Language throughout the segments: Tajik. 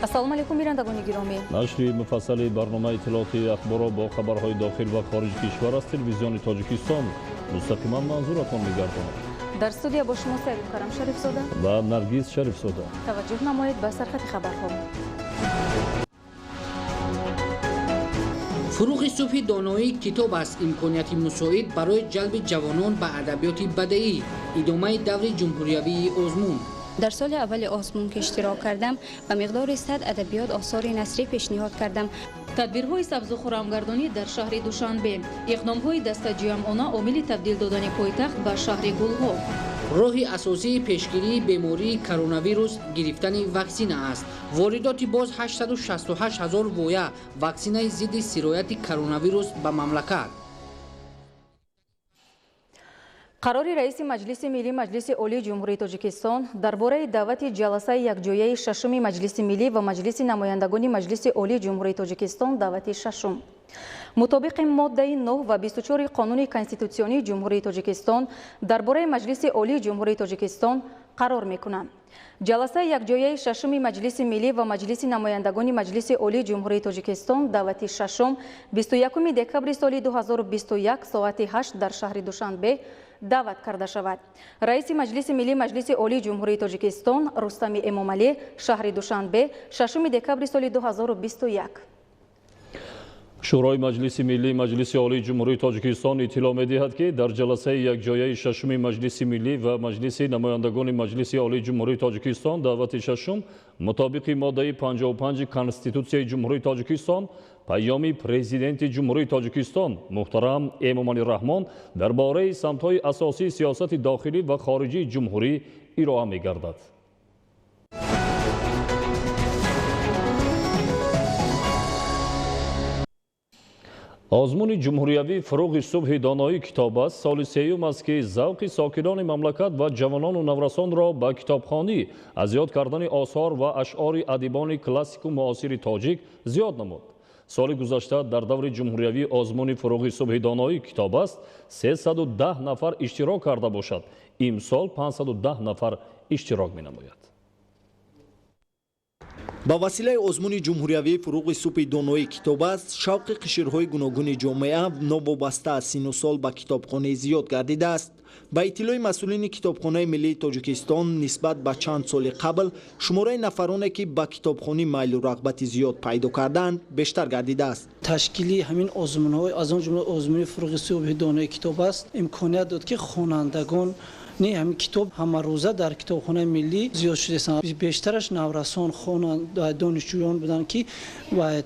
ассалому алайкум бирандагони гиромӣ. нашри муфассали барномаи иттилооти ахборо бо хабарҳои дохил ва хориҷи кишвар аз телевизиони Тоҷикистон мустақиман манзуратон мегардонад. дар студия бо шумо Сайру Карам Шарифзода ва Наргиз Шарифзода. таваҷҷӯҳ намоед ба сархати хабарҳо. фуруғи субҳи доноӣ китоб аст имконияти мусоид барои ҷалби ҷавонон ба адабиёти бадеӣ. идомаи даври ҷумҳуриявии озмун. дар соли аввали озмун ки иштирок кардам ба миқдори 100 адабиёт осори насрӣ пешниҳод кардам. тадбирҳои сабзу хӯрамгардонӣ дар шаҳри Душанбе, иқдомҳои дастаҷӯямона омили табдил додани пойтахт ба шаҳри гулҳо. роҳи асосии пешгирии бемории коронавирус гирифтани ваксина аст. воридоти боз 868 000 воя ваксинаи зидди сирояти коронавирус ба мамлакат. қарори раиси маҷлиси миллӣ маҷлиси олии ҷумҳурии Тоҷикистон дар бораи даъвати ҷаласаи якҷояи шашуми маҷлиси миллӣ ва маҷлиси намояндагони маҷлиси олии ҷумҳурии Тоҷикистон даъвати шашум мутобиқи моддаи 9 ва 24 қонуни конститутсионии ҷумҳурии Тоҷикистон дар бораи маҷлиси олии ҷумҳурии Тоҷикистон қарор мекунанд. ҷаласаи якҷояи шашуми маҷлиси миллӣ ва маҷлиси намояндагони маҷлиси олии ҷумҳурии Тоҷикистон даъвати шашум 21 декабри соли 2021 соати 8 дар шаҳри Душанбе даъват карда шавад. раиси маҷлиси миллӣ маҷлиси олии ҷумҳурии Тоҷикистон Рустами Эмомалӣ, шаҳри Душанбе, 6 декабри соли 2021. шӯрои маҷлиси миллӣ маҷлиси олии ҷумҳурии Тоҷикистон иттилоъ медиҳад ки дар ҷаласаи якҷояи шашуми маҷлиси миллӣ ва маҷлиси намояндагони маҷлиси олии ҷумҳурии Тоҷикистон даъвати шашум мутобиқи моддаи 55 конститутсияи ҷумҳурии Тоҷикистон пайёми президенти ҷумҳурии Тоҷикистон муҳтарам Эмомалӣ Раҳмон дар бораи самтҳои асосии сиёсати дохилӣ ва хориҷии ҷумҳурӣ ироа мегардад. озмуни ҷумҳуриявӣ фуруғи субҳи доноӣ китоб аст соли сеюм аст ки завқи сокинони мамлакат ва ҷавонону наврасонро ба китобхонӣ аз ёд кардани осор ва ашъори адибони классику муосири тоҷик зиёд намуд. соли гузашта дар даври ҷумҳуриявӣ озмуни фуруғи субҳи доноӣ китоб аст 310 нафар иштирок карда бошад. имсол 510 нафар иштирок менамояд. ба василаи озмуни ҷумҳуриявӣ фуруғи субҳи доноӣ китоб аст шавқи қишрҳои гуногуни ҷомеа новобаста аз сину сол ба китобхонӣ зиёд гардидааст. ба иттилои масъулини китобхонаи миллии Тоҷикистон нисбат ба чанд соли қабл шумораи нафароне ки ба китобхонӣ майлу рағбати зиёд пайдо карданд бештар гардидааст. ташкили ҳамин озмунҳо аз он ҷумла озмуни фуруғи субҳи доноӣ китоб аст имконият дод ки хонандагон не ҳамин китоб ҳамарӯза дар китобхонаи миллӣ зиёд шудааст. бештараш наврасон донишҷӯён буданд ки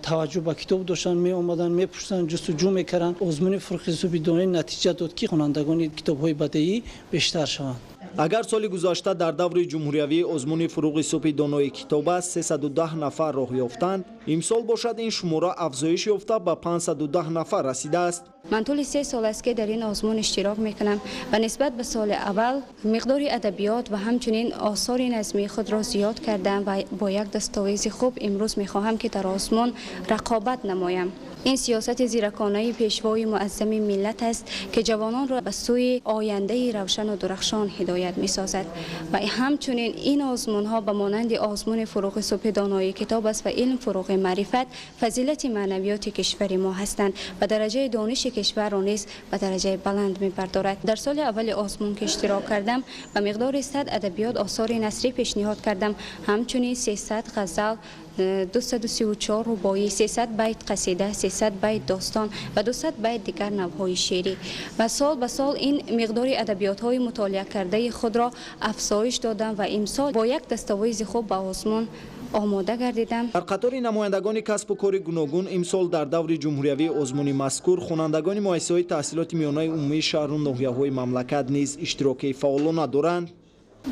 таваҷҷӯҳ ба китоб доштанд, меомаданд, мепурсанд, ҷустуҷӯ мекарданд. озмуни фуруғи субҳи доноӣ натиҷа дод ки хонандагони китобҳои бадеӣ бештар шаванд. агар соли гузашта дар даври ҷумҳуриявӣ озмуни фуруғи субҳи доноӣ китоб аст 310 нафар роҳ ёфтанд, имсол бошад ин шумора афзоиш ёфта ба 510 нафар расидааст. ман тӯли 3 сол аст ки дар ин озмун иштирок мекунам ва нисбат ба соли аввал миқдори адабиёт ва ҳамчунин осори назмии худро зиёд кардам ва бо як дастовизи хуб имрӯз мехоҳам ки дар озмун рақобат намоям. این سیاست زیرکانه پیشوای معظم ملت است که جوانان را به سوی آینده روشن و درخشان هدایت می‌سازد و همچنین این آزمون‌ها به مانند آزمون فروغ صبح دانایی کتاب است و علم فروغ معرفت فضیلت معنویات کشور ما هستند و درجه دانش کشور را نیز به درجه بلند می‌بردارد. در سال اول آزمون که اشتراک کردم به مقدار 100 ادبیات آثار نثری پیشنهاد کردم، همچنین 300 غزل، 234 رباعی، 300 بیت قصیده، 300 بیت داستان و 200 بیت دیگر نوع‌های شعری و سال به سال این مقدار ادبیات‌های مطالعه کرده خود را افزایش دادم و امسال با یک دستاویز خوب به آزمون آماده گردیدم. در قطار نمایندگان کسب و کار گوناگون امسال در دور جمهوری آزمون مذکور خوانندگان مؤسسه‌های تحصیلات میانه عمومی شهر و ناحیه‌های مملکت نیز اشتراک فعالانه دارند.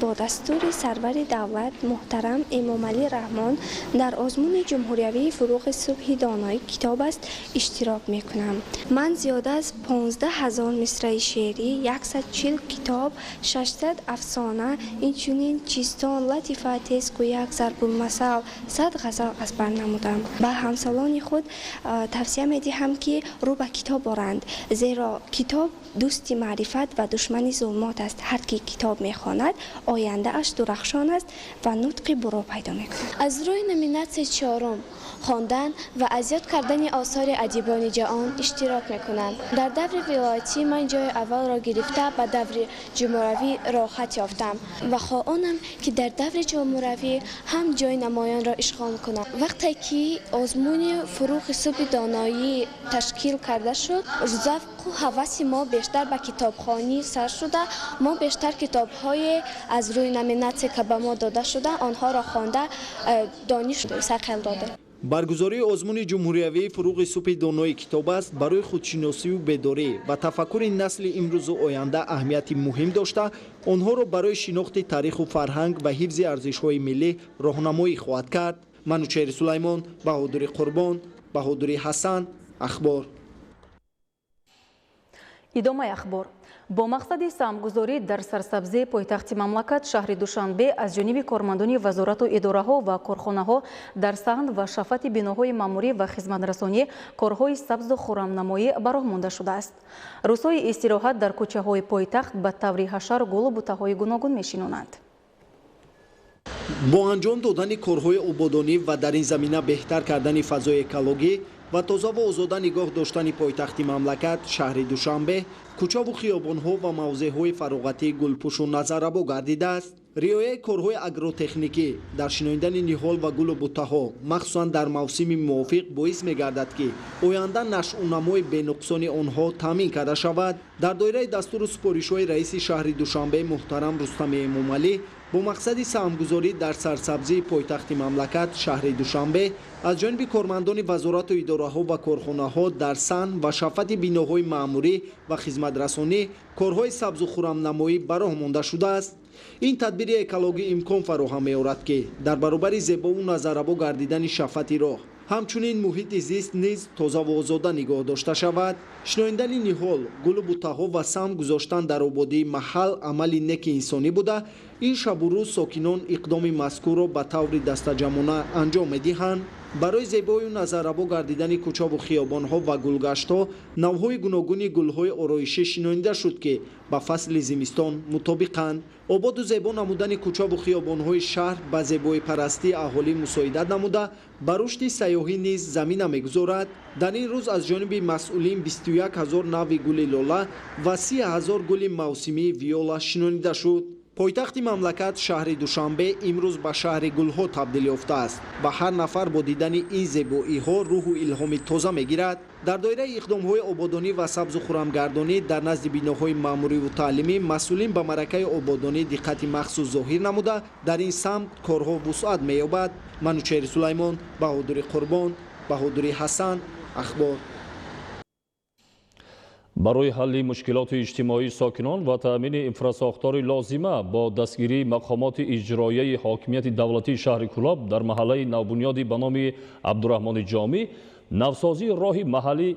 با دستور سرور دولت محترم امامعلی رحمان در آزمون جمهوری فروغ صبح دانایی کتاب است اشتراک میکنم. من زیاده از 15,000 مصرع شعری، 140 کتاب، 600 افسانه، اینچنین چیستان، لطیفه، تزگویک، ضرب المثل، 100 غزل ezber نمودم. به همسالان خود توصیه میدهم که رو به کتاب برند، زیرا کتاب دوست معرفت و دشمن ظلمات است. هر کی کتاب میخواند آینده اش درخشان است و نطق برو پیدا میکند. از روی نومیناسیون چهارم خواندن و اذیت کردن آثار ادیبان جهان اشتراک میکنند. در دور ولایتی من جای اول را گرفته به دور جمهوری راحت یافتم و خواهانم که در دور جمهوری هم جای نمایان را اشغال کنم. وقتی که آزمون فروغ صبح دانایی تشکیل کرده شد، ذوق و هوس ما بیشتر به کتابخوانی سر شده. ما بیشتر کتاب‌های از روی نومیناسی که به ما داده شده آنها را خوانده دانش ثقل داده. баргузории озмуни ҷумҳуриявии фуруғи субҳи донои китоб аст барои худшиносию бедорӣ ва тафаккури насли имрӯзу оянда аҳамияти муҳим дошта онҳоро барои шинохти таъриху фарҳанг ва ҳифзи арзишҳои миллӣ роҳнамоӣ хоҳад кард. манучери сулаймон, баҳодури қурбон, баҳодури ҳасан, ахбор. идомаи ахбор. бо мақсади самгузорӣ дар сарсабзии пойтахти мамлакат шаҳри душанбе аз ҷониби кормандони вазорату идораҳо ва корхонаҳо дар саҳн ва шафати биноҳои маъмурӣ ва хизматрасонӣ корҳои сабзу хуррамнамоӣ ба роҳ монда шудааст. рӯзҳои истироҳат дар кӯчаҳои пойтахт ба таври ҳашар гулу бутаҳои гуногун мешинонанд. бо анҷом додани корҳои ободонӣ ва дар ин замина беҳтар кардани фазои экологӣ ва тозаву озода нигоҳ доштани пойтахти мамлакат шаҳри душанбе кӯчаву хиёбонҳо ва мавзеъҳои фароғатии гулпӯшу назаррабо гардидааст. риояи корҳои агротехникӣ дар шиноидани ниҳол ва гулу бутаҳо махсусан дар мавсими мувофиқ боис мегардад ки оянда нашъунамои бенуқсони онҳо таъмин карда шавад. дар доираи дастуру супоришҳои раиси шаҳри душанбе муҳтарам Рустами Эмомалӣ бо мақсади саҳмгузорӣ дар сарсабзии пойтахти мамлакат шаҳри душанбе аз ҷониби кормандони вазорату идораҳо ва корхонаҳо дар саҳн ва шафати биноҳои маъмурӣ ва хизматрасонӣ корҳои сабзу хуррамнамоӣ ба роҳ монда шудааст. ин тадбири экологӣ имкон фароҳам меорад ки дар баробари зебову назаррабо гардидани шафати роҳ ҳамчунин муҳити зист низ тозаву озода нигоҳ дошта шавад. шиноидани ниҳол, гулу бутаҳо ва сам гузоштан дар ободии маҳал амали неки инсонӣ буда ин шабу рӯз сокинон иқдоми мазкурро ба таври дастаҷамона анҷом медиҳанд. барои зебою назаррабо гардидани кӯчаву хиёбонҳо ва гулгаштҳо навъҳои гуногуни гулҳои ороишӣ шиноида шуд ки ба фасли зимистон мутобиқанд. ободу зебо намудани кӯчаву хиёбонҳои шаҳр ба зебоипарастии аҳолӣ мусоидат намуда ба рушди сайёҳӣ низ замина мегузорад. дар ин рӯз аз ҷониби масъулин 21 000 нави гули лола ва 30 000 гули мавсимии виола шинонида шуд. пойтахти мамлакат шаҳри душанбе имрӯз ба шаҳри гулҳо табдил ёфтааст ва ҳар нафар бо дидани ин зебоиҳо рӯҳу илҳоми тоза мегирад. дар доираи иқдомҳои ободонӣ ва сабзу хуррамгардонӣ дар назди биноҳои маъмуриву таълимӣ масъулин ба маъракаи ободонӣ диққати махсус зоҳир намуда дар ин самт корҳо вусъат меёбад. манучери сулаймон, баҳодури қурбон, баҳодури ҳасан, ахбор. барои ҳалли мушкилоти иҷтимоии сокинон ва таъмини инфрасохтори лозима бо дастгирии мақомоти иҷроияи ҳокимияти давлатии шаҳри Кӯлоб дар маҳаллаи навбунёди ба номи Абдураҳмони Ҷомӣ навсозии роҳи маҳаллӣ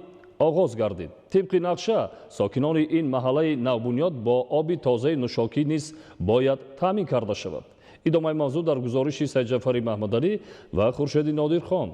оғоз гардид. тибқи нақша сокинони ин маҳаллаи навбунёд бо оби тозаи нӯшокӣ низ бояд таъмин карда шавад. идомаи мавзӯъ дар гузориши Сайҷафари Маҳмадалӣ ва Хуршеди Нодирхон.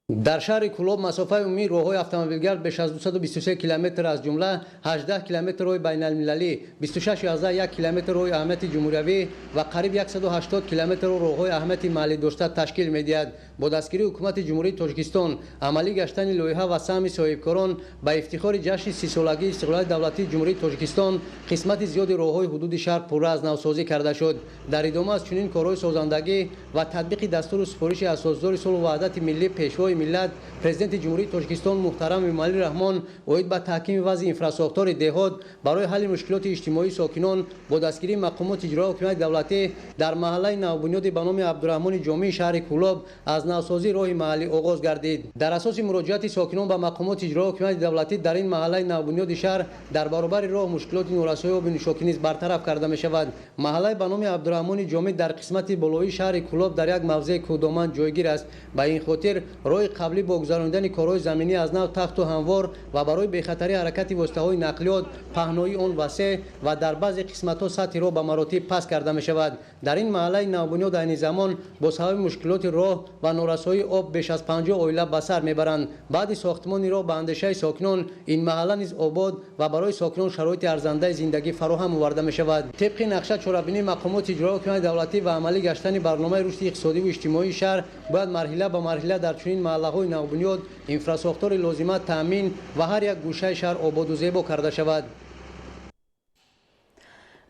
дар шаҳри Кӯлоб масофаи умумии роҳҳои автомобилгард беш аз 223 километр аз ҷумла 18 километр роҳи байналмилалӣ, 26.1 километр роҳи аҳамияти ҷумҳуриявӣ ва қариб 180 километр роҳҳои аҳамияти маҳаллӣ дошта ташкил медиҳад. бо дастгирии ҳукумати ҷумҳурии Тоҷикистон амалӣ гаштани лоиҳа ва саҳми соҳибкорон ба ифтихори ҷашни 30 солагии истиқлолияти давлатии ҷумҳурии Тоҷикистон қисмати зиёди роҳҳои ҳудуди шаҳр пурра аз навсозӣ карда шуд. дар идома аз чунин корҳои созандагӣ ва татбиқи дастуру супориши асосдори сулҳу ваҳдати миллӣ пешвои миллат президенти ҷумҳурии Тоҷикистон муҳтарам Эмомалӣ Раҳмон оид ба таҳкими вазъи инфрасохтори деҳот барои ҳалли мушкилоти иҷтимоии сокинон бо дастгирии мақомоти иҷроии ҳокимияти давлатӣ дар маҳаллаи навбунёди ба номи Абдураҳмони Ҷомии шаҳри Кӯлоб аз навсозии роҳи маҳаллӣ оғоз гардид. дар асоси муроҷиати сокинон ба мақомоти иҷроии ҳокимияти давлатӣ дар ин маҳаллаи навбунёди шаҳр дар баробари роҳ мушкилоти норасоии оби нӯшокӣ низ бартараф карда мешавад. маҳаллаи ба номи Абдураҳмони Ҷомӣ дар қисмати болоии шаҳри Кӯлоб дар як мавзеъи кӯҳдоманд ҷойгир аст. ба ин хотир роҳи برای قبلی بگذراندن کارهای زمینی از نو تخت و هموار و برای بخطری حرکت واسطه‌های نقلیات پهنایی آن وسیع و در بعضی قسمت‌ها سطح راه به مراتب پس کرده می شود. در این محله نوبنیاد عین زمان با سبب مشکلات راه و نارسایی آب بیش از 50 عائله به سر میبرند. بعد ساختمان راه به اندیشه ساکنان این محله نیز آباد و برای ساکنان شرایط ارزنده زندگی فراهم آورده می شود. طبق نقشه چهاربینی مقامات اجرایی حکومت دولتی و عملی گشتن برنامه رشد اقتصادی و اجتماعی شهر باید مرحله به مرحله در چنین محله‌های نوبنیاد اینفراساختور لازمه تامین و هر یک گوشه شهر آباد و زیبا کرده شود.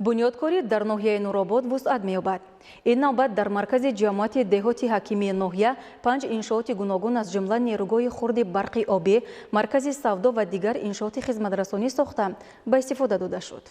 бунёдкорӣ дар ноҳияи нуробод вусъат меёбад. ин навбат дар маркази ҷамоати деҳоти ҳакимии ноҳия 5 иншооти гуногун аз ҷумла нерӯгоҳи хурди барқи обӣ, маркази савдо ва дигар иншооти хизматрасонӣ сохта ба истифода дода шуд.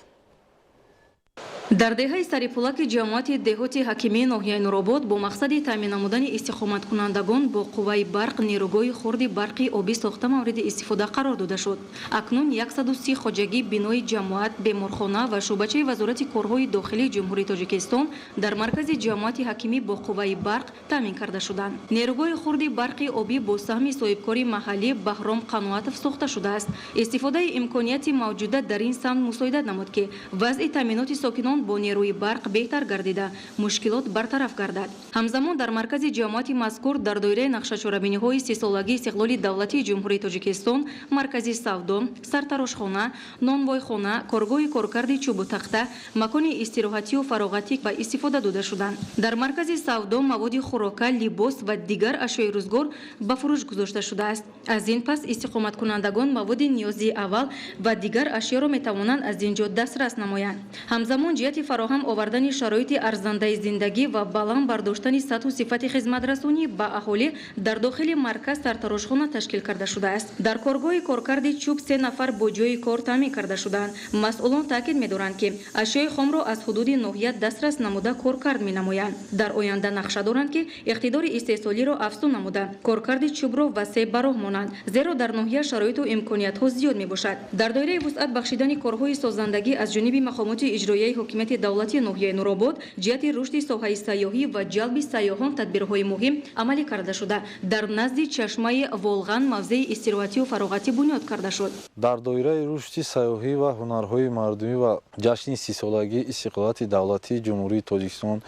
дар деҳаи сарипулаки ҷамоати деҳоти ҳакимии ноҳияи нуробод бо мақсади таъмин намудани истиқоматкунандагон бо қувваи барқ нерӯгоҳи хурди барқи обӣ сохта мавриди истифода қарор дода шуд. акнун 130 хоҷагӣ бинои ҷамоат, беморхона ва шӯъбачаи вазорати корҳои дохилии ҷумҳурии Тоҷикистон дар маркази ҷамоати ҳакимӣ бо қувваи барқ таъмин карда шуданд. нерӯгоҳи хурди барқи обӣ бо саҳми соҳибкори маҳаллӣ Баҳром Қаноатов сохта шудааст. истифодаи имконияти мавҷуда дар ин самт мусоидат намуд ки вазъи таъминоти сокинон бо нерӯи барқ беҳтар гардида мушкилот бартараф гардад. ҳамзамон дар маркази ҷамоати мазкур дар доираи нақшачорабиниҳои 30-солагии истиқлоли давлатии ҷумҳурии Тоҷикистон маркази савдо, сартарошхона, нонвойхона, коргоҳи коркарди чӯбу тахта, макони истироҳатию фароғатӣ ба истифода дода шуданд. дар маркази савдо маводи хӯрока, либос ва дигар ашёи рӯзгор ба фурӯш гузошта шудааст. аз ин пас истиқоматкунандагон маводи ниёзи аввал ва дигар ашёро метавонанд аз ин ҷо дастрас намоянд. ҳамзамон ҷиҳати фароҳам овардани шароити арзандаи зиндагӣ ва баланд бардоштани сатҳу сифати хизматрасонӣ ба аҳолӣ дар дохили марказ сартарошхона ташкил карда шудааст. дар коргоҳи коркарди чӯб 3 нафар бо ҷои кор таъмин карда шуданд. масъулон таъкид медоранд ки ашёи хомро аз ҳудуди ноҳия дастрас намуда коркард менамоянд. дар оянда нақша доранд ки иқтидори истеҳсолиро афзун намуда коркарди чӯбро васеъ ба роҳ монанд, зеро дар ноҳия шароиту имкониятҳо зиёд мебошад. дар доираи вусъат бахшидани корҳои созандагӣ аз ҷониби мақомоти иҷроияи ҳокимияти давлати ноҳияи нуробод ҷиҳати рушди соҳаи сайёҳӣ ва ҷалби сайёҳон тадбирҳои муҳим амалӣ карда шуда дар назди чашмаи Волған мавзеи истироҳатию фароғатӣ бунёд карда шуд. дар доираи рушди сайёҳӣ ва ҳунарҳои мардумӣ ва ҷашни 30-солагии истиқлолияти давлатии ҷумҳурии Тоҷикистон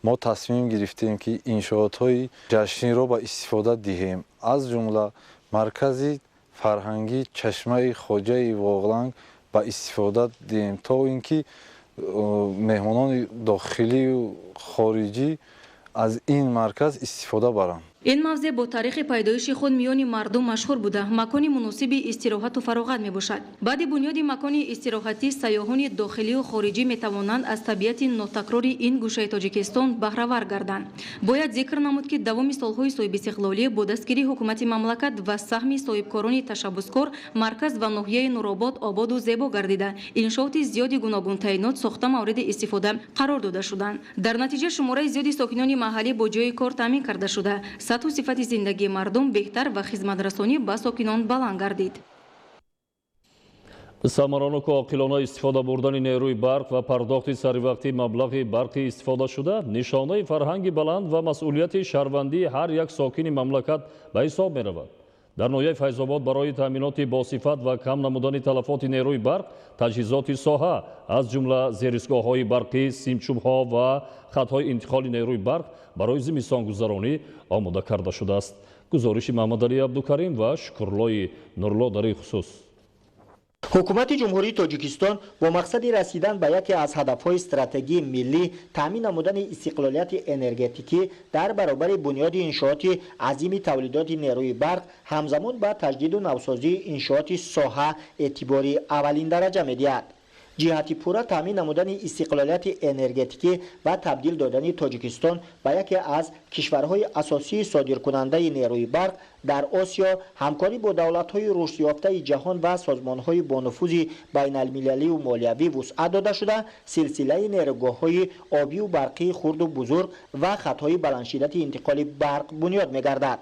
мо тасмим гирифтем ки иншоотҳои ҷашниро ба истифода диҳем. аз ҷумла маркази фарҳангӣ чашмаи хоҷаи Воғланг ба истифода диҳем то ин ки меҳмонони дохилию хориҷӣ аз ин марказ истифода баранд. ин мавзеъ бо таърихи пайдоиши худ миёни мардум машҳур буда макони муносиби истироҳату фароғат мебошад. баъди бунёди макони истироҳатӣ сайёҳони дохилию хориҷӣ метавонанд аз табиати нотакрори ин гӯшаи Тоҷикистон баҳравар гарданд. бояд зикр намуд ки давоми солҳои соҳибистиқлолӣ бо дастгирии ҳукумати мамлакат ва саҳми соҳибкорони ташаббускор марказ ва ноҳияи нуробод ободу зебо гардида иншооти зиёди гуногун таъинот сохта мавриди истифода қарор дода шуданд. дар натиҷа шумораи зиёди сокинони маҳаллӣ бо ҷои кор таъмин карда шуда сатҳу сифати зиндагии мардум беҳтар ва хизматрасонӣ ба сокинон баланд гардид. самараноку оқилона истифода бурдани нерӯи барқ ва пардохти саривақтии маблағи барқи истифода шуда нишонаи фарҳанги баланд ва масъулияти шаҳрвандии ҳар як сокини мамлакат ба ҳисоб меравад. дар ноҳияи Файзобод барои таъминоти босифат ва кам намудани талафоти нерӯи барқ таҷҳизоти соҳа аз ҷумла зеристгоҳҳои барқӣ, симчӯбҳо ва хатҳои интиқоли нерӯи барқ барои зимистонгузаронӣ омода карда шудааст. гузориши Маҳмадалӣ Абдукарим ва Шукурлои Нурло дар ин хусус. ҳукумати ҷумҳурии Тоҷикистон бо мақсади расидан ба яке аз ҳадафҳои стратегии миллӣ таъмин намудани истиқлолияти энергетикӣ дар баробари бунёди иншооти азими тавлидоти нерӯи барқ ҳамзамон ба таҷдиду навсозии иншооти соҳа эътибори аввалин дараҷа медиҳад. ҷиҳати пурра таъмин намудани истиқлолияти энергетикӣ ва табдил додани Тоҷикистон ба яке аз кишварҳои асосии содиркунандаи нерӯи барқ дар Осиё ҳамкорӣ бо давлатҳои рушдёфтаи ҷаҳон ва созмонҳои бонуфузи байналмилалию молиявӣ вусъат дода шуда силсилаи нерӯгоҳҳои обию барқии хурду бузург ва хатҳои баландшиддати интиқоли барқ бунёд мегардад.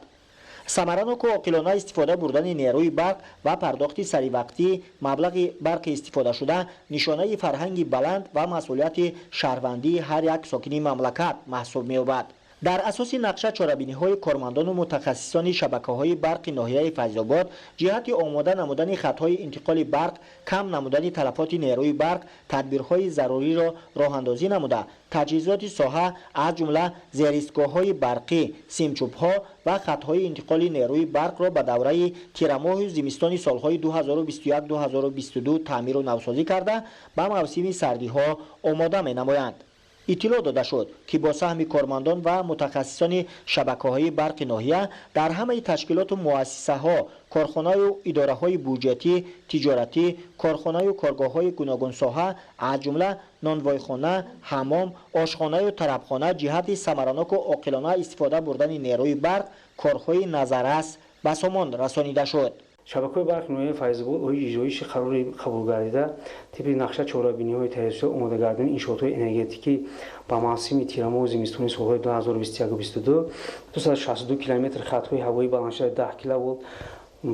самараноку оқилона истифода бурдани нерӯи барқ ва пардохти саривақтии маблағи барқи истифодашуда нишонаи фарҳанги баланд ва масъулияти шаҳрвандии ҳар як сокини мамлакат маҳсуб меёбад. در اساس نقشه چاره‌بینی‌های کارمندان و متخصصان شبکه‌های برق ناحیه فیض‌آباد جهت آماده نمودن خط‌های انتقال برق، کم نمودن تلفات نیروی برق، تدبیرهای ضروری را راه‌اندازی نموده تجهیزات ساحه از جمله زیرایستگاه‌های برقی، سیمچوب‌ها و خط‌های انتقال نیروی برق را به دوره تیرماه و زمستان سال‌های 2021-2022 تعمیر و نوسازی کرده به موسم سردی‌ها آماده می‌نمایند. اطلاع داده شد که با سهم کارمندان و متخصصان شبکه‌های برق ناحیه در همه تشکیلات و مؤسسه‌ها، کارخانه‌های و اداره‌های بودجاتی، تجارتی، کارخانه‌های و کارگاه‌های گوناگون ساحه از جمله نانوایخانه، حمام، آشخانه و طربخانه جهت ثمراناک و عاقلانه استفاده بردن نیروی برق کارهای نظررس به سامان رسانیده شد. شبکه‌های برق ناحیه فیض‌آباد اوی اجرایش قرار قبول گردیده طبق نقشه چاره‌بینی‌های تهیه شده آماده کردن انشاءات‌های انرژتیکی با موسم تیرماه و زمستان سال‌های 2021-2022 262 کیلومتر خط‌های هوایی بلندشهر 10 کیلوولت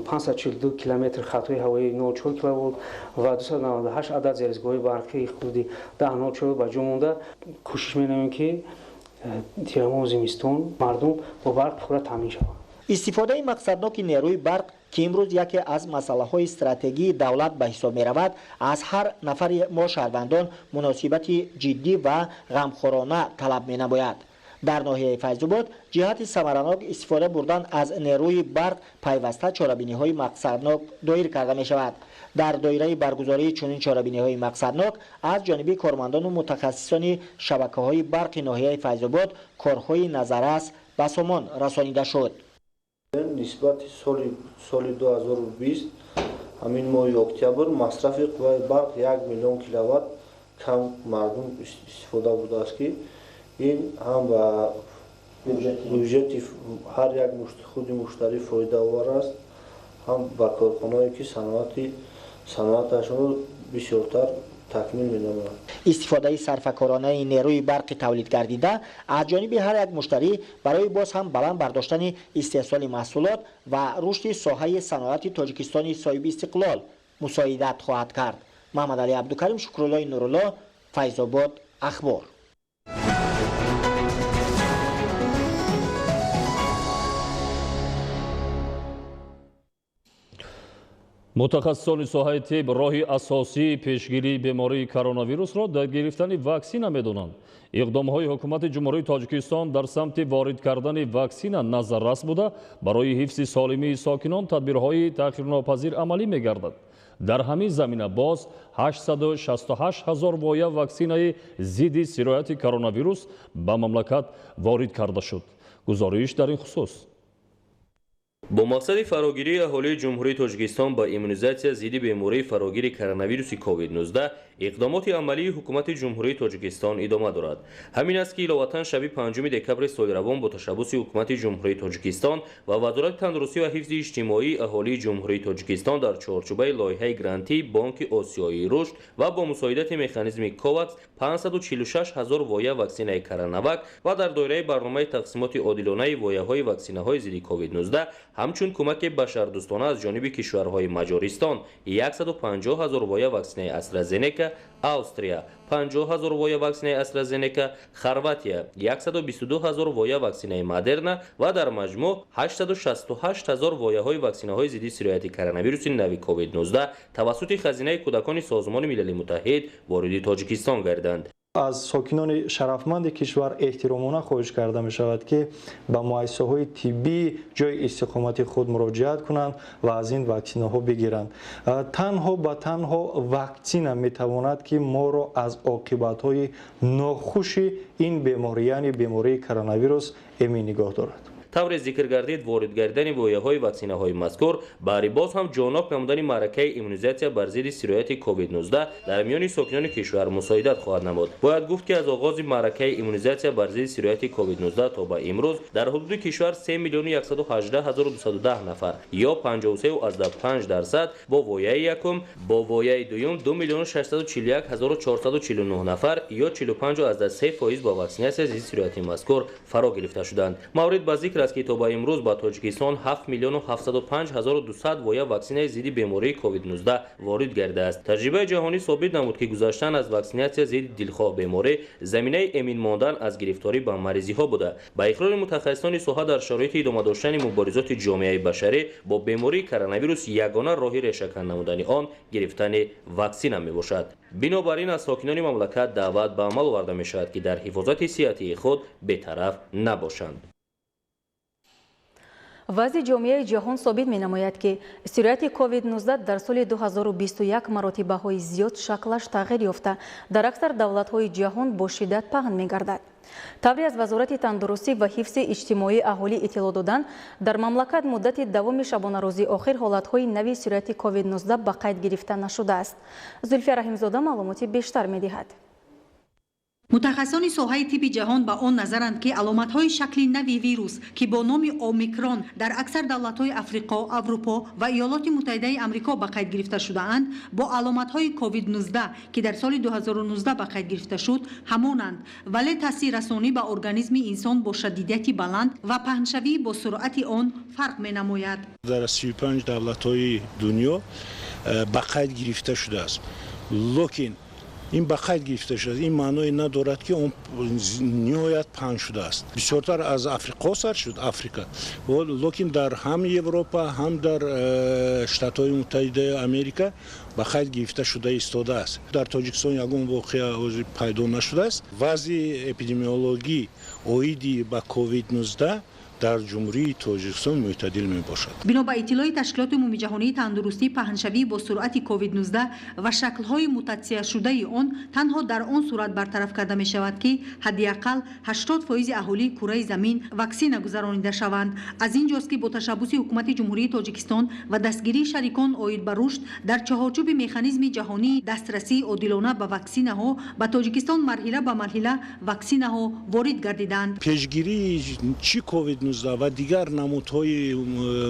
542 کیلومتر خط‌های هوایی 0.4 کیلوولت و 298 عدد زیرایستگاه‌های برقی حدود 10.4 با جمله کوشش می‌کنیم که تیرماه و زمستان مردم با برق خود تامین شوند. استفاده مقصدناک نیروی برق که امروز یکی از مسائل استراتژی دولت به حساب می رود، از هر نفر ما شهروندان مناسبت جدی و غمخوارانه طلب می نماید. در ناحیه فیض‌آباد جهت ثمراناک استفاده بردن از نیروی برق پیوسته چاره‌بینی‌های مقصدناک دایر کرده می شود. در دایره برگزاری چنین چاره‌بینی‌های مقصدناک از جانب کارمندان و متخصصان شبکه‌های برق ناحیه فیض‌آباد کارهای نظررس به سامان رسانیده شد. نسبت سال 2020 همین ماه اکتبر مصرف برق 1 میلیون کیلووات کم مردم استفاده بوده است که این هم به بودجه هر یک خود مشتری فایده آور است، هم به کارخانه‌ای که صنعتشون بسیارتر تکمیل می‌نماید. استفاده صرفه‌کارانه نیروی برق تولید گردیده از جانب هر یک مشتری برای باز هم بلند برداشتن استحصال محصولات و رشد ساحه صنعت تاجیکستان صاحب استقلال مساعدت خواهد کرد. محمد علی عبدالکریم، شکرالله نورالله، فیض‌آباد اخبار. متخصصان ساحه طب راهی اساسی پیشگیری بیماری کرونا را در گرفتن واکسن می‌دانند. اقدام‌های حکومت جمهوری تاجیکستان در سمت وارد کردن واکسن نظررس بوده برای حفظ سالمی ساکنان تدبیرهای تأخیرناپذیر عملی می‌گردد. در همین زمینه باز 868,000 وایه واکسن ضد سرایت کرونا ویروس به مملکت وارد کرده شد. گزارش در این خصوص. با مقصد فراگیری اهالی جمهوری تاجیکستان با ایمونیزاسیا ضد بیماری فراگیر کرونا ویروس کووید 19 اقدامات عملی حکومت جمهوری تاجیکستان ادامه دارد. همین است که علاوه شب 5 دکبر سال روان با تشبث حکومت جمهوری تاجیکستان و وزارت تندرستی و حفظ اجتماعی اهالی جمهوری تاجیکستان در چارچوب لایحه گرانتی بانک آسیایی رشد و با مساعدت مکانیزم کوواکس 546,000 وایه واکسن کروناواک و در دایره برنامه تقسیمات عادلانه وایه‌های واکسن‌های ضد کووید 19 همچون کمک بشردوستانه از جانب کشورهای مجارستان 150,000 وایه واکسن استرازنکا، استرالیا 50,000 وایه واکسن استرازنکا، خرواتیا 122,000 وایه واکسن مدرنا و در مجموع 868,000 وایه های واکسن های ضد سرایت کرونا ویروس نوی کووید 19 توسط خزینه کودکان سازمان ملل متحد وارد تاجیکستان گردند. از ساکنان شرفمند کشور احترامانه خواهش کرده می شود که به مؤسسه‌های طبی جای استقامت خود مراجعت کنند و از این واکسن ها بگیرند. تنها به تنها واکسن می تواند که ما را از عاقبت های ناخوش این بیماری یعنی بیماری کرونا ویروس امین نگاه دارد. طور ذکر گردید وارد گردن وایه‌های واکسن‌های مذکور برای باز هم جانب نمودن معرکه ایمونیزاسیا بر ضد سرایت کووید 19 در میان ساکنان کشور مساعدت خواهد نمود. باید گفت که از آغاز معرکه ایمونیزاسیا بر ضد سرایت کووید 19 تا به امروز در حدود کشور 3,118,210 نفر یا 53.5% با وایه یکم، با وایه دوم 2,641,449 نفر یا 45.3% با واکسیناسیون ضد سرایت مذکور فرا گرفته شدند. مورد به ذکر است که تا به امروز به تاجیکستان 7,705,200 وایه واکسینه ضد بیماری کووید 19 وارد گردیده است. تجربه جهانی ثابت نمود که گذاشتن از واکسیناسیون ضد دلخواه بیماری زمینه امین ماندن از گرفتاری به مریضی ها بوده. با اقرار متخصصان ساحه در شرایط ادامه داشتن مبارزات جامعه بشری با بیماری کرونا ویروس یگانه راه ریشه‌کن نمودن آن گرفتن واکسن می باشد. بنابراین از ساکنان مملکت دعوت به عمل آورده می شود که در حفاظت صحتی خود بی‌طرف نباشند. وضع جامعه جهان ثابت می نماید که سرایت کووید 19 در سال 2021 مراتبه های زیاد شکلش تغییر یافته در اکثر دولت های جهان با شدت پهن می گردد. طوری از وزارت تندرستی و حفظ اجتماعی اهالی اطلاع دادند در مملکت مدت دوام شبانه روزی آخر حالت های نوی سرایت کووید 19 به قید گرفته نشده است. زلفیه رحیمزاده معلوماتی بیشتر می دهد. متخصصان ساحه طب جهان به آن نظرند که علامت‌های شکل نوی ویروس که با نام اومیکرون در اکثر دولت‌های افریقا، اروپا و ایالات متحده آمریکا به قید گرفته شده‌اند با علامت‌های کووید 19 که در سال 2019 به قید گرفته شد همانند، ولی تاثیر رسانی به ارگانیسم انسان با شدیدیت بلند و پهنشوی با سرعت آن فرق می‌نماید. در 35 دولت‌های دنیا به قید گرفته شده است. لکن این به قید گرفته شده این معنی ندارد که اون نهایت پهن شده است. بسیارتر از افریقا سر شد افریقا، لکن در هم اروپا هم در شتات‌های متحده آمریکا به قید گرفته شده ایستاده است. در تاجیکستان یگان واقعه پیدا نشده است. وضع اپیدمیولوژی اویدی با کووید 19 در جمهوری تاجیکستان معتدل می باشد. بنا به اطلاع تشکیلات عمومی جهانی تندرستی، پهنشوی با سرعت کووید 19 و شکل‌های متاصیل شده آن تنها در آن صورت برطرف کرده می شود که حداقل 80% اهالی کره زمین واکسن گذرانیده شوند. از اینجاست که با تشبث حکومت جمهوری تاجیکستان و دستگیری شریکان عاید به رشد در چهارچوب مکانیزم جهانی دسترسی عادلانه به واکسن ها به تاجیکستان مرحله به مرحله واکسن ها وارد گردیدند. پیشگیری چی کووید 19 و دیگر نمودهای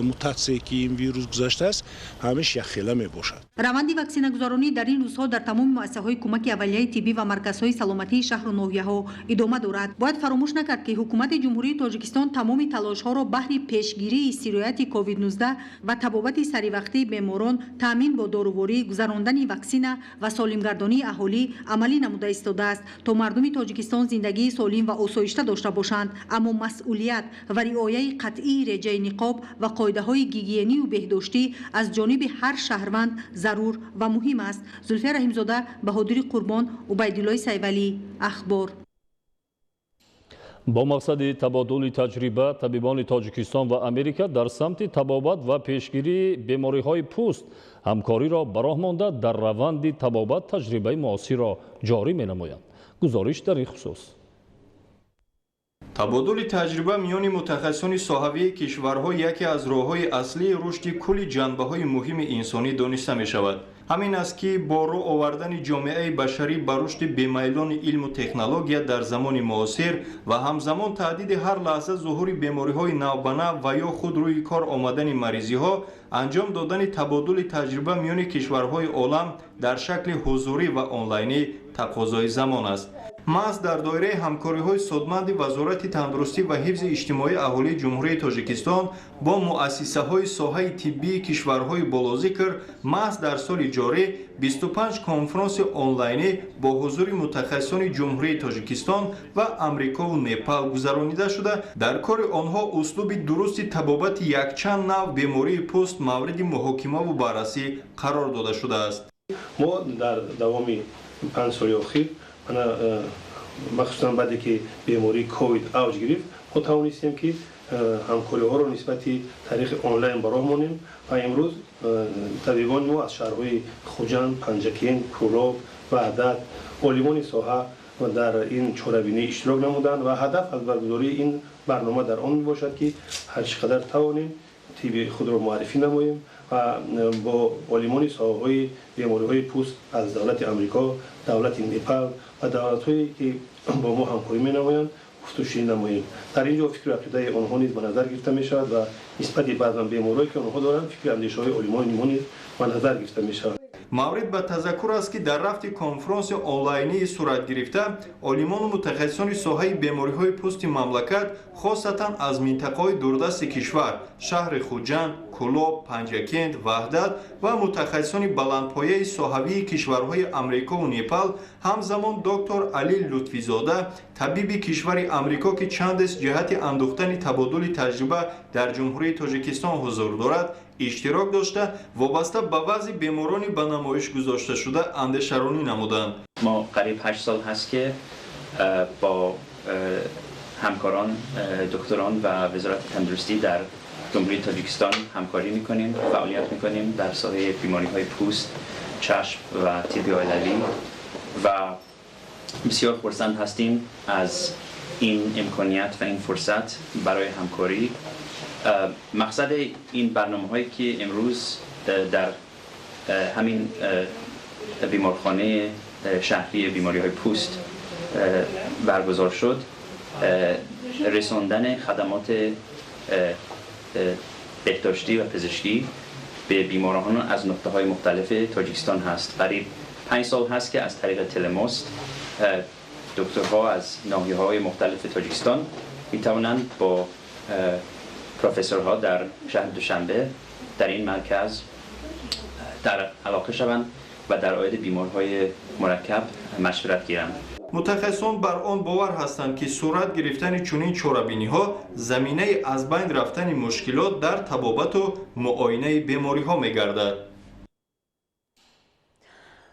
متاصی که این ویروس گذاشته است همش یخیله می باشد. روند واکسن گذرانی در این روزها در تمام مؤسسه‌های کمک اولیه طبی و مرکزهای سلامتی شهر و ناحیه‌ها ادامه دارد. باید فراموش نکرد که حکومت جمهوری تاجیکستان تمام تلاش‌ها را بهر پیشگیری سرایت کووید 19 و تبابت سریوقتی بیماران، تامین با داروواری، گذراندن واکسن و سالمگردانی اهالی عملی نموده ایستاده است تا مردم تاجیکستان زندگی سالم و آسایشته داشته باشند. اما مسئولیت و رعایت قطعی رژه نقاب و قاعده‌های گیگینی و بهداشتی از جانب هر شهروند ضرور و مهم است. زلفیه رحیمزاده، بهادری قربان، عبیدالله سیولی، اخبار. با مقصد تبادل تجربه، طبیبان تاجیکستان و امریکا در سمت تبابت و پیشگیری بیماری‌های پوست همکاری را براه مانده در روند تبابت تجربه معاصر را جاری می‌نمایند. گزارش در این خصوص. تبادل تجربه میان متخصصان ساحوی کشورها یکی از راه‌های اصلی رشد کل جنبه‌های مهم انسانی دانسته می‌شود. همین است که با راه آوردن جامعه بشری به رشد بی‌میلان علم و تکنولوژی در زمان معاصر و همزمان تهدید هر لحظه ظهور بیماری‌های نوبنه و یا خود روی کار آمدن مریضی‌ها، انجام دادن تبادل تجربه میان کشورهای عالم در شکل حضوری و آنلاینی تقاضای زمان است. محض در دایره همکاری‌های سودمند وزارت تندرستی و حفظ اجتماعی اهالی جمهوری تاجیکستان با مؤسسه‌های ساحه طبی کشورهای بالازیکر محض در سال جاری 25 کنفرانس آنلاینی با حضور متخصصان جمهوری تاجیکستان و آمریکا و نپال گذرانیده شده. در کار آنها اسلوب درست تبابت یکچند نوع بیماری پوست مورد محاکمه و بررسی قرار داده شده است. ما در دوام 5 سال اخیر مخصوصا بعدی که بیماری کووید اوج گرفت ما توانستیم که همکاری ها را نسبت طریق آنلاین براه مانیم و امروز طبیبان ما از شهرهای خوجند، پنجکین، کولاب و عدد عالمان ساحه و در این چاره‌بینی اشتراک نمودند و هدف از برگزاری این برنامه در آن میباشد که هر چقدر توانیم تیب خود را معرفی نماییم و با عالمان ساحه‌های بیماری‌های پوست از دولت آمریکا، دولت نپال و دولت‌هایی که با ما همکاری می‌نمایند گفتگو نماییم. در اینجا فکر عقیده آنها نیز به نظر گرفته می‌شود و نسبت بعضی بیماری‌هایی که آنها دارند فکر اندیشه‌های عالمان نیز به نظر گرفته می‌شود. маврид ба тазаккур аст ки дар рафти конфронси онлайнии сурат гирифта олимону мутахассисони соҳаи бемориҳои пӯсти мамлакат хосатан аз минтақаҳои дурдасти кишвар шаҳри хуҷанд, кӯлоб, панҷакент, ваҳдат ва мутахассисони баландпояи соҳавии кишварҳои амрикову непал ҳамзамон доктор Али Лутфизода табиби кишвари амрико ки чандес ҷиҳати андӯхтани табодули таҷриба дар ҷумҳурии Тоҷикистон ҳузур дорад иштирок дошта вобаста ба вазъи беморони ба намоиш гузошташуда андешаронӣ намуданд. мо қариб 8 сол ҳаст ки бо ҳамкорон докторон ва визорати тандурустӣ дар ҷумҳурии Тоҷикистон ҳамкорӣ мекунем, фаъолият мекунем дар соҳаи бемориҳои пӯст, чашм ва тибби оилавӣ ва бисёр хурсанд ҳастем аз ин имконият ва ин фурсат барои ҳамкорӣ. мақсади ин барномаҳое ки имрӯз дар ҳамин беморхонаи шаҳрии бемориҳои пӯст баргузор шуд رساندن خدمات بهداشتی و پزشکی به بیماران از نقطه‌های مختلف تاجیکستان هست. قریب 5 سال هست که از طریق تلموست دکترها از ناحیه‌های مختلف تاجیکستان می‌توانند با پروفسورها در شهر دوشنبه در این مرکز در علاقه شوند و در مورد بیماری‌های مرکب مشورت گیرند. متخصصان بر آن باور هستند که صورت گرفتن چنین چورابینی‌ها زمینه از بین رفتن مشکلات در طبابت و معاینه بیماری‌ها می‌گردد.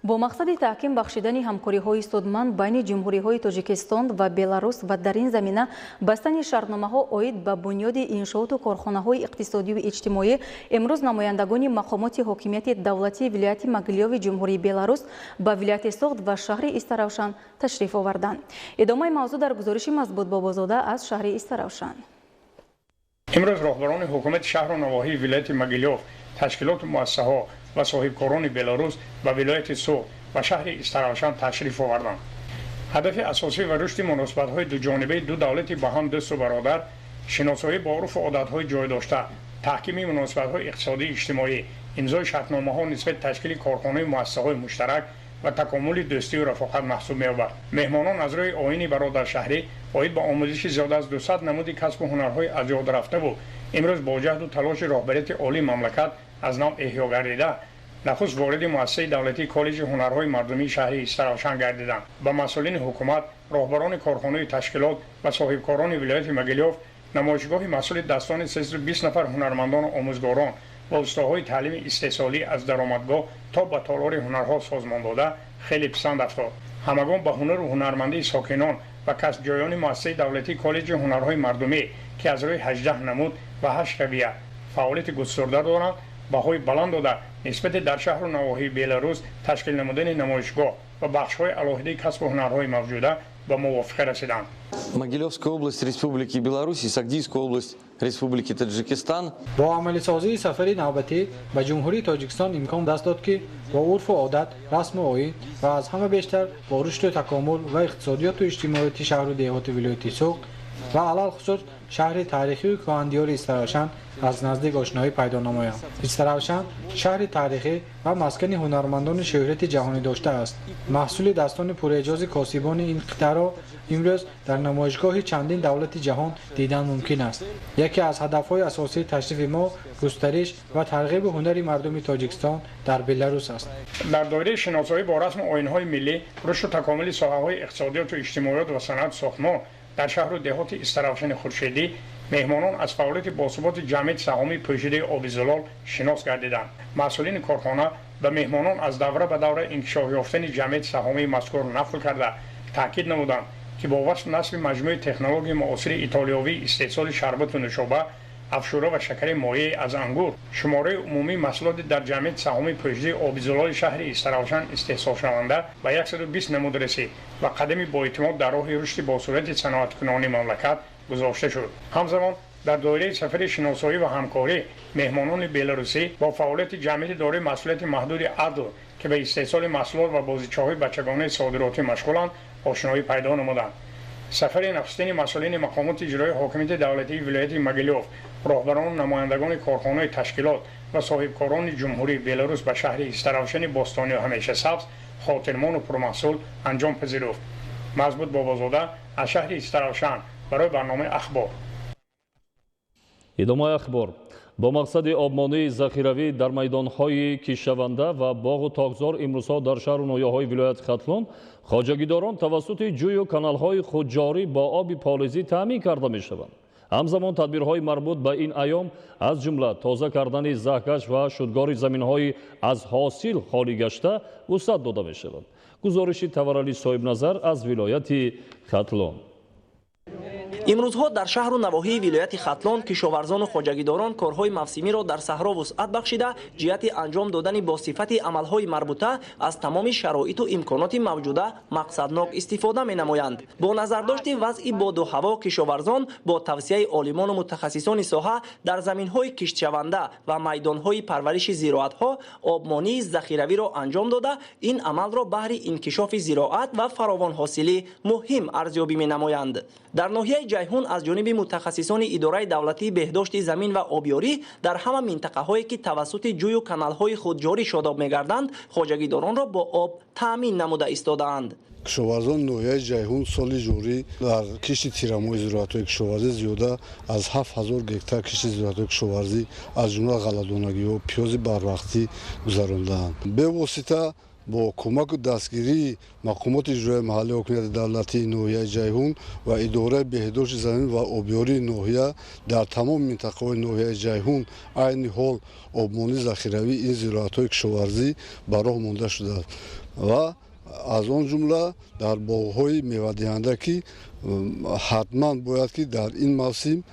با مقصد تحکیم بخشیدن همکاری‌های سودمند بین جمهوری‌های تاجیکستان و بلاروس و در این زمینه بستن شرطنامه‌ها عاید به بنیاد انشاءات و کارخانه‌های اقتصادی و اجتماعی امروز نمایندگان مقامات حاکمیت دولتی ولایت مگلیو جمهوری بلاروس به ولایت سوخت و شهر استراوشان تشریف آوردند. ادامه موضوع در گزارش مضبوط بابازاده از شهر استراوشان. امروز راهبران حکومت شهر و نواحی ولایت مگلیو تشکیلات مؤسسه‌ها و صاحبکاران بلاروس و ولایت سوخت و شهر استراوشان تشریف آوردند. هدف اساسی و رشد مناسبت‌های دو جانبه دو دولت با هم دوست و برادر، شناسایی با عرف و عادت‌های جای داشته، تحکیم مناسبت‌های اقتصادی اجتماعی، امضای شرطنامه‌ها نسبت تشکیل کارخانه مؤسسه‌های مشترک و تکامل دوستی و رفاقت محسوب می‌یابد. مهمانان از روی آیین برادر شهری عاید به آموزش زیاد از 200 نمود کسب و هنرهای از یاد رفته بود. امروز با جهد و تلاش راهبریت عالی مملکت از نام احیا گردیده، نخست وارد مؤسسه دولتی کالج هنرهای مردمی شهر استراوشان گردیدند. با مسئولین حکومت، راهبران کارخانه تشکیلات و صاحبکاران ولایت مگلیوف نمایشگاه مسئول دستان 320 نفر هنرمندان و آموزگاران و استادهای تعلیم استحصالی از درآمدگاه تا به تالار هنرها سازمان داده خیلی پسند افتاد. همگان با هنر و هنرمندی ساکنان و کسب‌جویان مؤسسه دولتی کالج هنرهای مردمی که از روی 18 نمود و 8 رویه فعالیت گسترده دارند بهای بلند داده نسبت در شهر و نواحی بلاروس تشکیل نمودن نمایشگاه و بخش‌های علاهده کسب و هنرهای موجوده به موافقه رسیدند. Могилевская область Республики Беларусь и Сагдийская область Республики Таджикистан با عملی سازی سفری نوبتی به جمهوری تاجیکستان امکان دست داد که با عرف و عادت، رسم و آیین و از همه بیشتر با رشد و تکامل و اقتصادیات و اجتماعیات شهر و دیهات ولایت سوخت و علل خصوص شهر تاریخی و کهندیار استراوشان از نزدیک آشنایی پیدا نمایند. استراوشان شهر تاریخی و مسکن هنرمندان شهرت جهانی داشته است. محصول دستان پراعجاز کاسبان این قطعه را امروز در نمایشگاه چندین دولت جهان دیدن ممکن است. یکی از هدف‌های اساسی تشریف ما گسترش و ترغیب هنر مردم تاجیکستان در بلاروس است. در دایره شناسایی با رسم آیین‌های ملی، رشد و تکامل ساحه‌های اقتصادیات و اجتماعیات و صنعت ساختمان در شهر و دهات استراوشان خورشیدی مهمانان از فعالیت باثبات جمعیت سهامی پوشیده آب زلال شناس گردیدند. مسئولین کارخانه به مهمانان از دوره به دوره انکشاف یافتن جمعیت سهامی مذکور نقل کرده تاکید نمودند که با وصف نصب مجموعه تکنولوژی معاصر ایتالیایی استحصال شربت و نوشابه، افشوره و شکر مایع از انگور، شماره عمومی محصولات در جمعیت سهامی پوشیده آب زلال شهر استراوشان استحصال شونده به 120 نمود رسید و قدمی با اعتماد در راه رشد با صورت صنعت‌کنان مملکت گذاشته شد. همزمان در دایره سفر شناسایی و همکاری مهمانان بلاروسی با فعالیت جمعیت دارای مسئولیت محدود عدل که به استحصال محصولات و بازیچه‌های بچگانه صادراتی مشغولند آشنایی پیدا نمودند. سفر نخستین مسئولین مقامات اجرایی حاکمیت دولتی ولایت مگیلوف، راهبران و نمایندگان کارخانه‌های تشکیلات و صاحبکاران جمهوری بلاروس به شهر استراوشن باستانی و همیشه سبز خاطرمان و پرمحصول انجام پذیرفت. مضبوط بابازاده از شهر استراوشن برای برنامه اخبار. ادامه اخبار. با مقصد آبمانی ذخیروی در میدان‌های کشاونده و باغ و تاکزار امروزها در شهر و ناحیه‌های ولایت ختلون خواجگیداران توسط جوی و کانال‌های خود جاری با آب پالایزی تامین کرده می‌شوند. همزمان تدبیرهای مربوط به این ایام از جمله تازه کردن زهکش و شدگاری زمین‌های از حاصل خالی گشته وسعت داده می‌شود. گزارش تورعلی صاحب نظر از ولایت ختلون. امروزها در شهر و نواحی ولایت ختلون کشاورزان و خواجگیداران کارهای موسمی را در صحرا وسعت بخشیده جهت انجام دادن با صفت عملهای مربوطه از تمام شرایط و امکانات موجوده مقصدناک استفاده می‌نمایند. با نظرداشت وضع باد و هوا کشاورزان با توصیه عالمان و متخصصان ساحه در زمین‌های کشتشونده و میدان‌های پرورش زراعت‌ها آبمانی ذخیروی را انجام داده این عمل را بهر انکشاف زراعت و فراوان حاصلی مهم ارزیابی می‌نمایند. در ناحیه جیهون از جانب متخصصان اداره دولتی بهداشت زمین و آبیاری در همه منطقه هایی که توسط جوی و کانال های خود جاری شاداب می‌گردند خواجگیداران را با آب تامین نموده ایستاده‌اند. کشاورزان ناحیه جیهون سال جاری در کشت تیرامای زراعت‌های کشاورزی زیاده از 7000 گکتار کشت زراعت‌های کشاورزی از جمله غله‌دانگی و پیاز باروقتی گذراندند. به واسطه با کمک و دستگیری مقامات اجرایی محلی حکومت دولتی ناحیه جیهون و اداره بهداشت زمین و آبیاری ناحیه در تمام منطقه‌های ناحیه جیهون عین حال آبمانی ذخیروی این زراعت‌های کشاورزی به راه مانده شده است و از آن جمله در باغ‌های میوه‌دهنده که حتما باید که در این موسم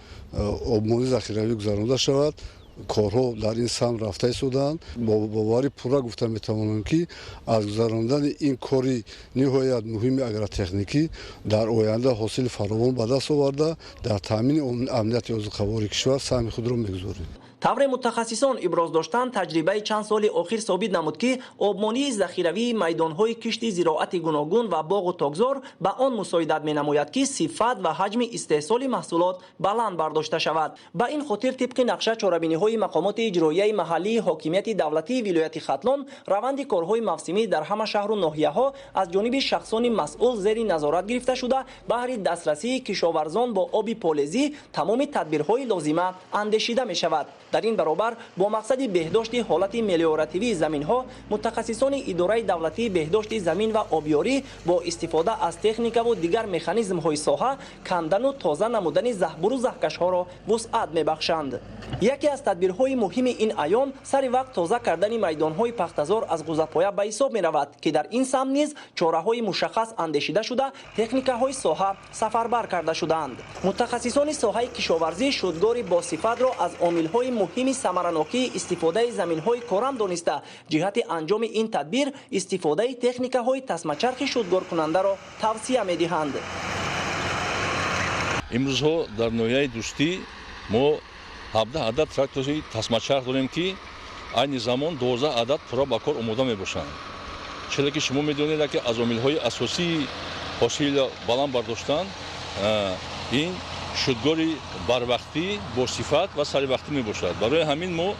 آبمانی ذخیروی گذرانده شود. کارها در این سمت رفته ایستادند. با باوری پورا گفته میتوانم که از گذراندن این کاری نهایت مهم اگرتکنیکی در آینده حاصل فراوان به دست آورده در تامین امنیت عضوخوار کشور سهم خود را میگذاریم. طور متخصصان ابراز داشتند تجربه چند سال اخیر ثابت نمود که آبمانی ذخیروی میدان‌های کشت زراعت گوناگون و باغ و تاکزار به آن مساعدت می‌نماید که صفت و حجم استحصال محصولات بلند برداشته شود. به این خاطر طبق نقشه چاره‌بینی‌های مقامات اجرایی محلی حاکمیت دولتی ولایت ختلون روند کارهای موسمی در همه شهر و ناحیه‌ها از جانب شخصان مسئول زیر نظارت گرفته شده بهر دسترسی کشاورزان با آب پالایزی تمام تدبیرهای لازمه اندیشیده می‌شود. در این برابر با مقصد بهداشت حالت ملیوراتیوی زمین‌ها متخصصان اداره دولتی بهداشت زمین و آبیاری با استفاده از تکنیک و دیگر مکانیزم‌های ساحه کندن و تازه نمودن زهبر و زهکش‌ها را وسعت می‌بخشند. یکی از تدبیرهای مهم این ایام سر وقت تازه کردن میدان‌های پختزار از غوزه‌پایه به حساب می‌رود که در این سمت نیز چاره‌های مشخص اندیشیده شده تکنیک‌های ساحه سفربر کرده شدند. متخصصان ساحه کشاورزی شدگاری با صفت را از عامل‌های مهم ثمره‌ناکی استفاده زمین‌های کارم دانسته جهت انجام این تدبیر استفاده تکنیک‌های تسمه‌چرخ شدگار کننده را توصیه می‌دهند. امروزها در ناحیه دوستی ما 17 عدد تراکتورهای تسمه‌چرخ داریم که این زمان 12 عدد پورا با کار آماده می‌باشند. چرا که شما می‌دانید که از عامل‌های اساسی حاصل بلند برداشتن این شدگاری بروقتی با صفت و سریع می باشد. برای همین ما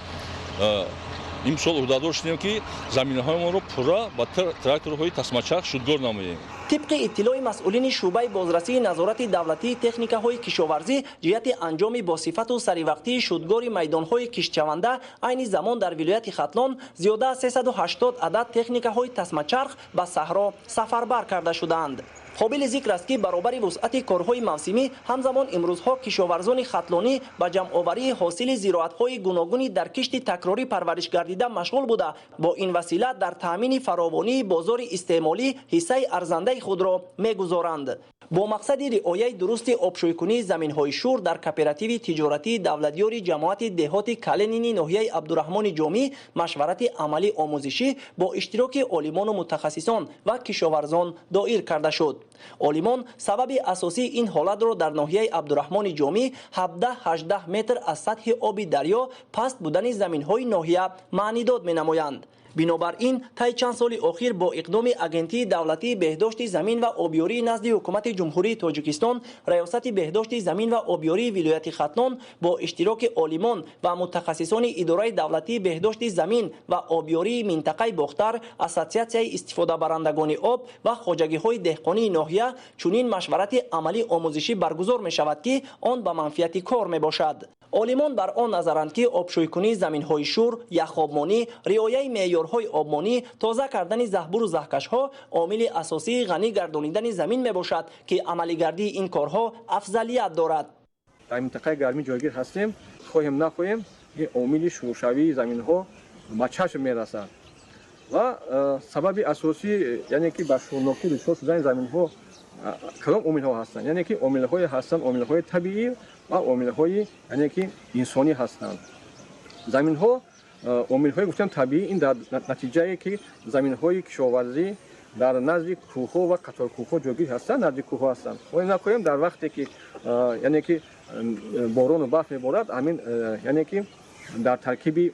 امسال عهده‌دار شدیم که زمین‌های ما را پورا با تراکتورهای تسمه‌چرخ شدگار نماییم. طبق اطلاع مسئولین شعبه بازرسی نظارت دولتی تکنیک‌های کشاورزی جهت انجام با صفت و سریع شدگاری میدان‌های کشتشونده عین زمان در ولایت ختلون زیاده از 380 عدد تکنیک‌های تسمه‌چرخ به صحرا سفربر کرده شدند. قابل ذکر است که برابر وسعت کارهای موسمی همزمان امروزها کشاورزان ختلانی به جمع‌آوری حاصل زراعت‌های گوناگونی در کشت تکراری پرورش گردیده مشغول بوده با این وسیله در تامین فراوانی بازار استعمالی حصه ارزنده خود را می‌گذارند. با مقصد رعایت درست آبشوی‌کنی زمین‌های شور در کوپراتیو تجارتی دولتیار جماعت دهات کلنینی ناحیه عبدالرحمن جامی مشورت عملی آموزشی با اشتراک عالمان و متخصصان و کشاورزان دایر کرده شد. عالمان سبب اساسی این حالت را در ناحیه عبدالرحمن جامی 17-18 متر از سطح آب دریا پست بودن زمین‌های ناحیه معنی داد می‌نمایند. бинобар ин таи чанд соли охир бо иқдоми агентии давлатии беҳдошти замин ва обёрии назди ҳукумати ҷумҳурии тоҷикистон раёсати беҳдошти замин ва обёрии вилояти хатлон бо иштироки олимон ва мутахассисони идораи давлатии беҳдошти замин ва обёрии минтақаи бохтар, ассотсиатсияи истифодабарандагони об ва хоҷагиҳои деҳқонии ноҳия чунин машварати амалӣ омӯзишӣ баргузор мешавад ки он ба манфиати кор мебошад. олимон бар он назаранд ки обшӯйкунии заминҳои шур, яхобмонӣ, риояи меъёрҳои обмонӣ, тоза кардани заҳбуру заҳкашҳо омили асосии ғанӣ гардонидани замин мебошад ки амалигардии ин корҳо афзалият дорад. дар минтақаи гармӣ ҷойгир ҳастем, хоҳем нахоҳем ин омили шуршавии заминҳо ба чашм мерасад ва сабаби асосӣ яъне ки ба шӯрнокӣ дучор шудани заминҳо кадом омилҳо ҳастанд? Яъне ки омилҳое ҳастанд, омилҳои табиӣ ва омилҳои яъне ки инсонӣ ҳастанд. заминҳо омилҳои гуфтам табиӣ ин дар натиҷае ки заминҳои кишоварзӣ дар назди кӯҳҳо ва қаторкӯҳҳо ҷойгир ҳастанд, назди кӯҳҳо ҳастанд. мо накоем дар вақте ки яъне ки борону барф меборад, ҳамин яъне ки дар таркиби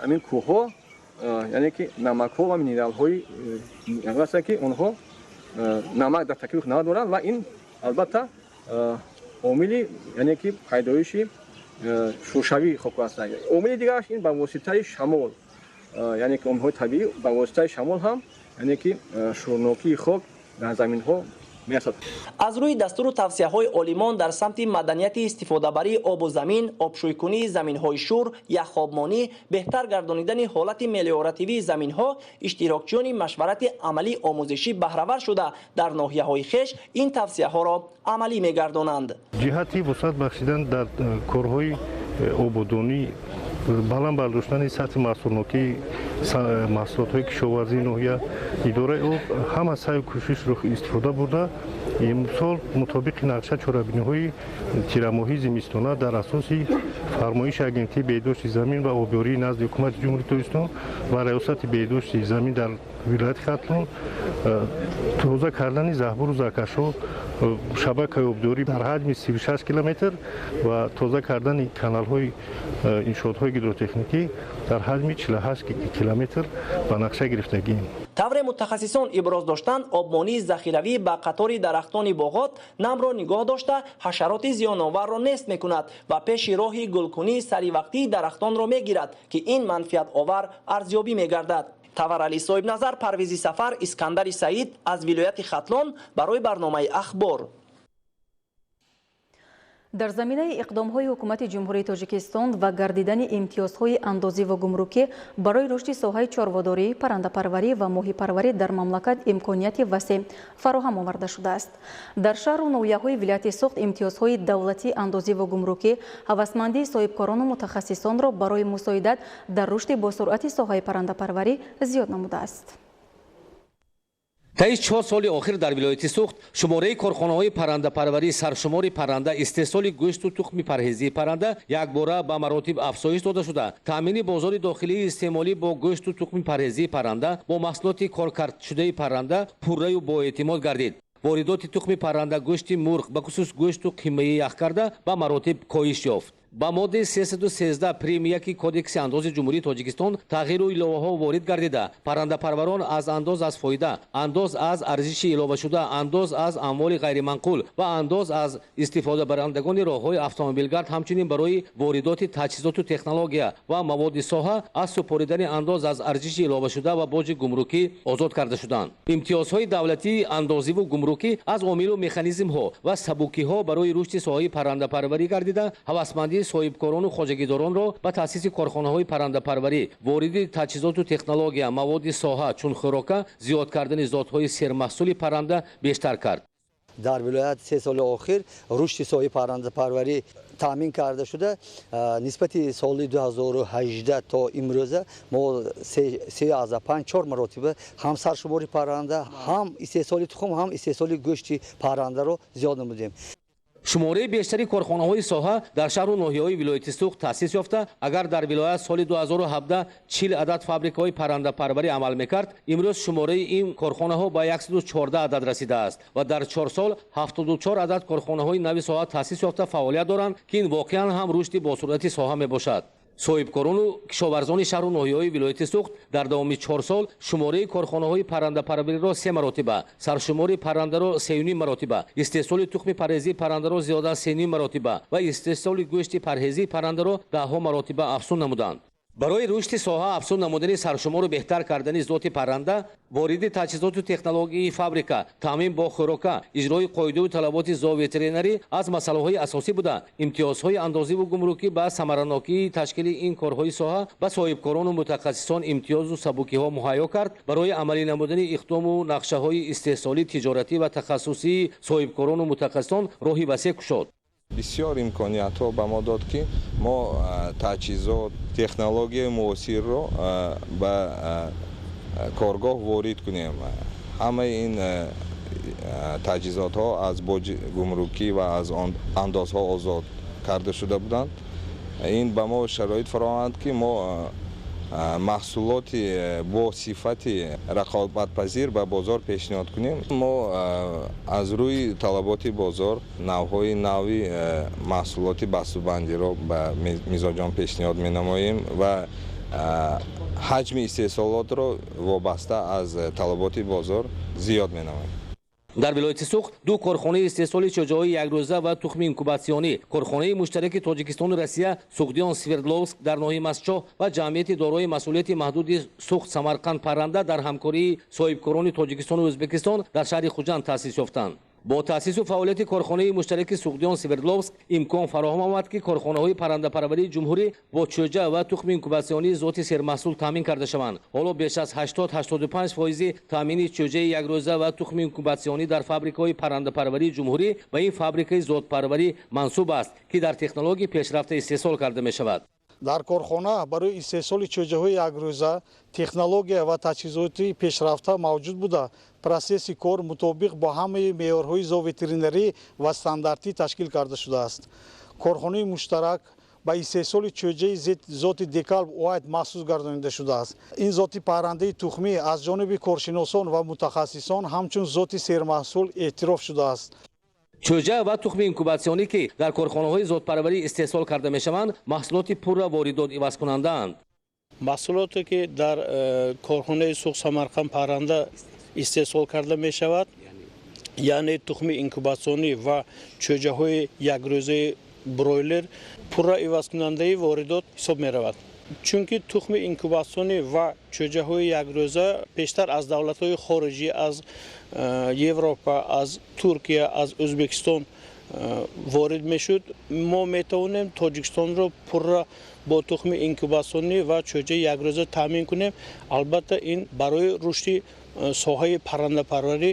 ҳамин кӯҳҳо яъне ки намакҳо ва минералҳои ҳастанд ки онҳо намак дар таркиби надоранд ва ин албатта омили яъне ки пайдоиши шӯршавии хоку ҳастанд. омили дигараш ин ба воситаи шамол, яъне ки омилҳои табиӣ ба воситаи шамол ҳам яъне ки шӯрнокии хок дар заминҳо мерасад. аз рӯи дастуру тавсияҳои олимон дар самти маданияти истифодабарии обу замин, обшӯйкунии заминҳои шур, яхобмонӣ, беҳтар гардонидани ҳолати мелиоративии заминҳо, иштирокчиёни машварати амалии омӯзишӣ баҳравар шуда дар ноҳияҳои хеш ин тавсияҳоро амалӣ мегардонанд. ҷиҳати вусъат бахшидан дар корҳои ободонӣ, баланд бардоштани сатҳи маҳсулнокии маҳсулотҳои кишоварзии ноҳия, идораи об ҳама саъю кӯшишро истифода бурда имсол мутобиқи нақша чорабиниҳои тирамоҳии зимистона дар асоси фармоиши агентии беҳдошти замин ва обёрии назди ҳукумати ҷумҳурии тоҷикистон ва раёсати беҳдошти замин дар вилояти хатлон тоза кардани заҳбуру заҳкашҳо, шабакаи обдорӣ дар ҳаҷми 36 километр ва тоза кардани каналҳои иншоотҳои гидротехникӣ дар ҳаҷми 48 километр ба нақша гирифтагием. тавре мутахассисон иброз доштанд, обмонии захиравӣ ба қатори дарахтони боғот намро нигоҳ дошта ҳашароти зиёноварро нест мекунад ва пеши роҳи гулкунии саривақтии дарахтонро мегирад ки ин манфиатовар арзёбӣ мегардад. таварали соҳибназар, Парвизи Сафар, Искандари Саид аз вилояти Хатлон барои барномаи ахбор. дар заминаи иқдомҳои ҳукумати ҷумҳурии тоҷикистон ва гардидани имтиёзҳои андозиву гумрукӣ барои рушди соҳаи чорводорӣ, паррандапарварӣ ва моҳипарварӣ дар мамлакат имконияти васеъ фароҳам оварда шудааст. дар шаҳру ноҳияҳои вилояти Суғд имтиёзҳои давлатии андозиву гумрукӣ ҳавасмандии соҳибкорону мутахассисонро барои мусоидат дар рушди босуръати соҳаи паррандапарварӣ зиёд намудааст. таи 4 соли охир дар вилояти Суғд шумораи корхонаҳои паррандапарварӣ, саршумори парранда, истеҳсоли гӯшту тухми парҳезии парранда якбора ба маротиб афзоиш дода шуда, таъмини бозори дохилии истеъмолӣ бо гӯшту тухми парҳезии парранда бо маҳсулоти коркардшудаи парранда пурраю боэътимод гардид. воридоти тухми парранда, гӯшти мурғ, ба хусус гӯшту қимаи ях карда ба маротиб коҳиш ёфт. ба моддаи 313 прим 1 кодекси андози ҷумҳурии тоҷикистон тағйиру иловаҳо ворид гардида, паррандапарварон аз андоз аз фоида, андоз аз арзиши иловашуда, андоз аз амволи ғайриманқул ва андоз аз истифодабарандагони роҳҳои автомобилгард, ҳамчунин барои воридоти таҷҳизоту технология ва маводи соҳа аз супоридани андоз аз арзиши иловашуда ва боҷи гумрукӣ озод карда шуданд. имтиёзҳои давлатии андозиву гумрукӣ аз омилу механизмҳо ва сабукиҳо барои рушди соҳаи паррандапарварӣ гардида, ҳавасмандии соҳибкорону хоҷагидоронро ба таъсиси корхонаҳои паррандапарварӣ, вориди таҷҳизоту технология, маводи соҳа чун хӯрока, зиёд кардани зотҳои сермаҳсули парранда бештар кард. дар вилояти 3 соли охир рушди соҳаи паррандапарварӣ таъмин карда шуда, нисбати соли 2018 то имрӯза мо 3.5-4 маротиба ҳам саршумори парранда, ҳам истеҳсоли тухм, ҳам истеҳсоли гӯшти паррандаро зиёд намудем. шумораи бештари корхонаҳои соҳа дар шаҳру ноҳияҳои вилояти Суғд таъсис ёфта, агар дар вилоят соли 2017 40 адад фабрикаҳои паррандапарварӣ амал мекард, имрӯз шумораи ин корхонаҳо ба 114 адад расидааст ва дар 4 сол 74 адад корхонаҳои нави соҳа таъсис ёфта фаъолият доранд ки ин воқеан ҳам рушди босуръати соҳа мебошад. соҳибкорону кишоварзони шаҳру ноҳияҳои вилояти суғд дар давоми 4 сол шумораи корхонаҳои паррандапарвариро 3 маротиба, саршумори паррандаро 3.5 маротиба, истеҳсоли тухми парҳезии паррандаро зиёда 3.5 маротиба ва истеҳсоли гӯшти парҳезии паррандаро 10 маротиба афзун намуданд. барои рушди соҳа афзун намудани саршумору беҳтар кардани зоти парранда, вориди таҷҳизоту технологияи фабрика, таъмин бо хӯрока, иҷрои қоидави талаботи зооветеринарӣ аз масъалаҳои асосӣ буда, имтиёзҳои андозиву гумрукӣ ба самаранокии ташкили ин корҳои соҳа ба соҳибкорону мутахассисон имтиёзу сабукиҳо муҳайё кард. барои амалӣ намудани иқдому нақшаҳои истеҳсолӣ, тиҷоратӣ ва тахассусии соҳибкорону мутахассисон роҳи васеъ кушод. бисёр имкониятҳо ба мо дод ки мо таҷҳизот технологияи муосирро ба коргоҳ ворид кунем. ҳамаи ин таҷҳизотҳо аз боҷи гумрукӣ ва аз андозҳо озод карда шуда буданд. ин ба мо шароит фароҳамд ки мо маҳсулоти бо сифати рақобатпазир ба бозор пешниҳод кунем. мо аз рӯи талаботи бозор навъҳои нави маҳсулоти бастубандиро ба мизоҷон пешниҳод менамоем ва ҳаҷми истеҳсолотро вобаста аз талаботи бозор зиёд менамоем. дар вилояти суғд ду корхонаи истеҳсоли чӯҷаҳои якрӯза ва тухми инкубатсионӣ, корхонаи муштараки Тоҷикистону Россия Суғдиён Свердловск дар ноҳияи Масчоҳ ва ҷамъияти дорои масъулияти маҳдуди Суғд Самарқанд Парранда дар ҳамкории соҳибкорони Тоҷикистону Ӯзбекистон дар шаҳри Хуҷанд таъсис ёфтанд. бо таъсису фаъолияти корхонаи муштараки Суғдиён Свердловск имкон фароҳам омад ки корхонаҳои паррандапарварии ҷумҳурӣ бо чӯҷа ва тухми инкубатсионии зоти сермаҳсул таъмин карда шаванд. ҳоло беш аз 80-85% таъмини чӯҷаи якрӯза ва тухми инкубатсионӣ дар фабрикаҳои паррандапарварии ҷумҳурӣ ба ин фабрикаи зотпарварӣ мансуб аст ки дар технологияи пешрафта истеҳсол карда мешавад. дар корхона барои истеҳсоли чӯҷаҳои якрӯза технология ва таҷҳизоти пешрафта мавҷуд буда, процесси кор мутобиқ бо ҳамаи меъёрҳои зооветеринарӣ ва стандартӣ ташкил карда шудааст. корхонаи муштарак ба истеҳсоли чӯҷаи зоти декалб оид махсус гардонида шудааст. ин зоти паррандаи тухмӣ аз ҷониби коршиносон ва мутахассисон ҳамчун зоти сермаҳсул эътироф шудааст. чӯҷа ва тухми инкубатсионӣ ки дар корхонаҳои зотпарварӣ истеҳсол карда мешаванд, маҳсулоти пурра воридотивазкунандаанд. маҳсулоте ки дар корхонаи Суғд Самарқанд Парранда истеҳсол карда мешавад, яъне тухми инкубатсионӣ ва чӯҷаҳои якрӯзаи бройлер пурра ивазкунандаи воридот ҳисоб меравад. чунки тухми инкубатсионӣ ва чӯҷаҳои якрӯза бештар аз давлатҳои хориҷӣ, аз Европа, аз Туркия, аз Ӯзбекистон ворид мешуд. мо метавонем Тоҷикистонро пурра бо тухми инкубатсионӣ ва чӯҷаи якрӯза таъмин кунем. албатта ин барои рушди соҳаи паррандапарварӣ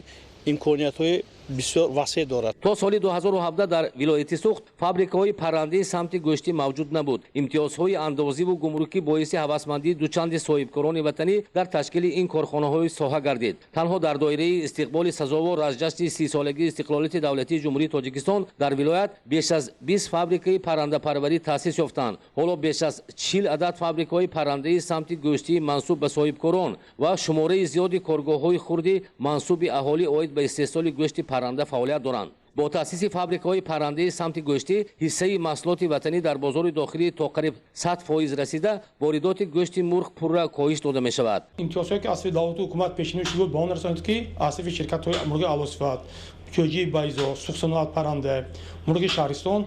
имкониятҳои бисёр васеъ дорад. то соли 2017 дар вилояти суғд фабрикаҳои паррандаи самти гӯшти мавҷуд набуд. имтиёзҳои андозиву гумрукӣ боиси ҳавасмандии дучанди соҳибкорони ватанӣ дар ташкили ин корхонаҳои соҳа гардид. танҳо дар доираи истиқболи сазовор аз ҷашни 30-солагии истиқлолияти давлатии ҷумҳурии Тоҷикистон дар вилоят беш аз 20 фабрикаи паррандапарварӣ таъсис ёфтанд. ҳоло беш аз 40 адад фабрикаҳои паррандаи самти гӯштии мансуб ба соҳибкорон ва шумораи зиёди коргоҳҳои хурди мансуби аҳолӣ оид ба истеҳсоли гӯшти парранда фаъолият доранд. бо таъсиси фабрикаҳои паррандаи самти гӯштӣ ҳиссаи маҳсулоти ватанӣ дар бозори дохилӣ то қариб 100% расида, воридоти гӯшти мурғ пурра коҳиш дода мешавад. имтиёзҳое ки аз сафи давлату ҳукумат пешниҳод шуда буд ба он расонид ки аз сафи ширкатҳои мурғи авлосифат, чӯҷаи байзо, суғсаноат парранда, мурғи шаҳристон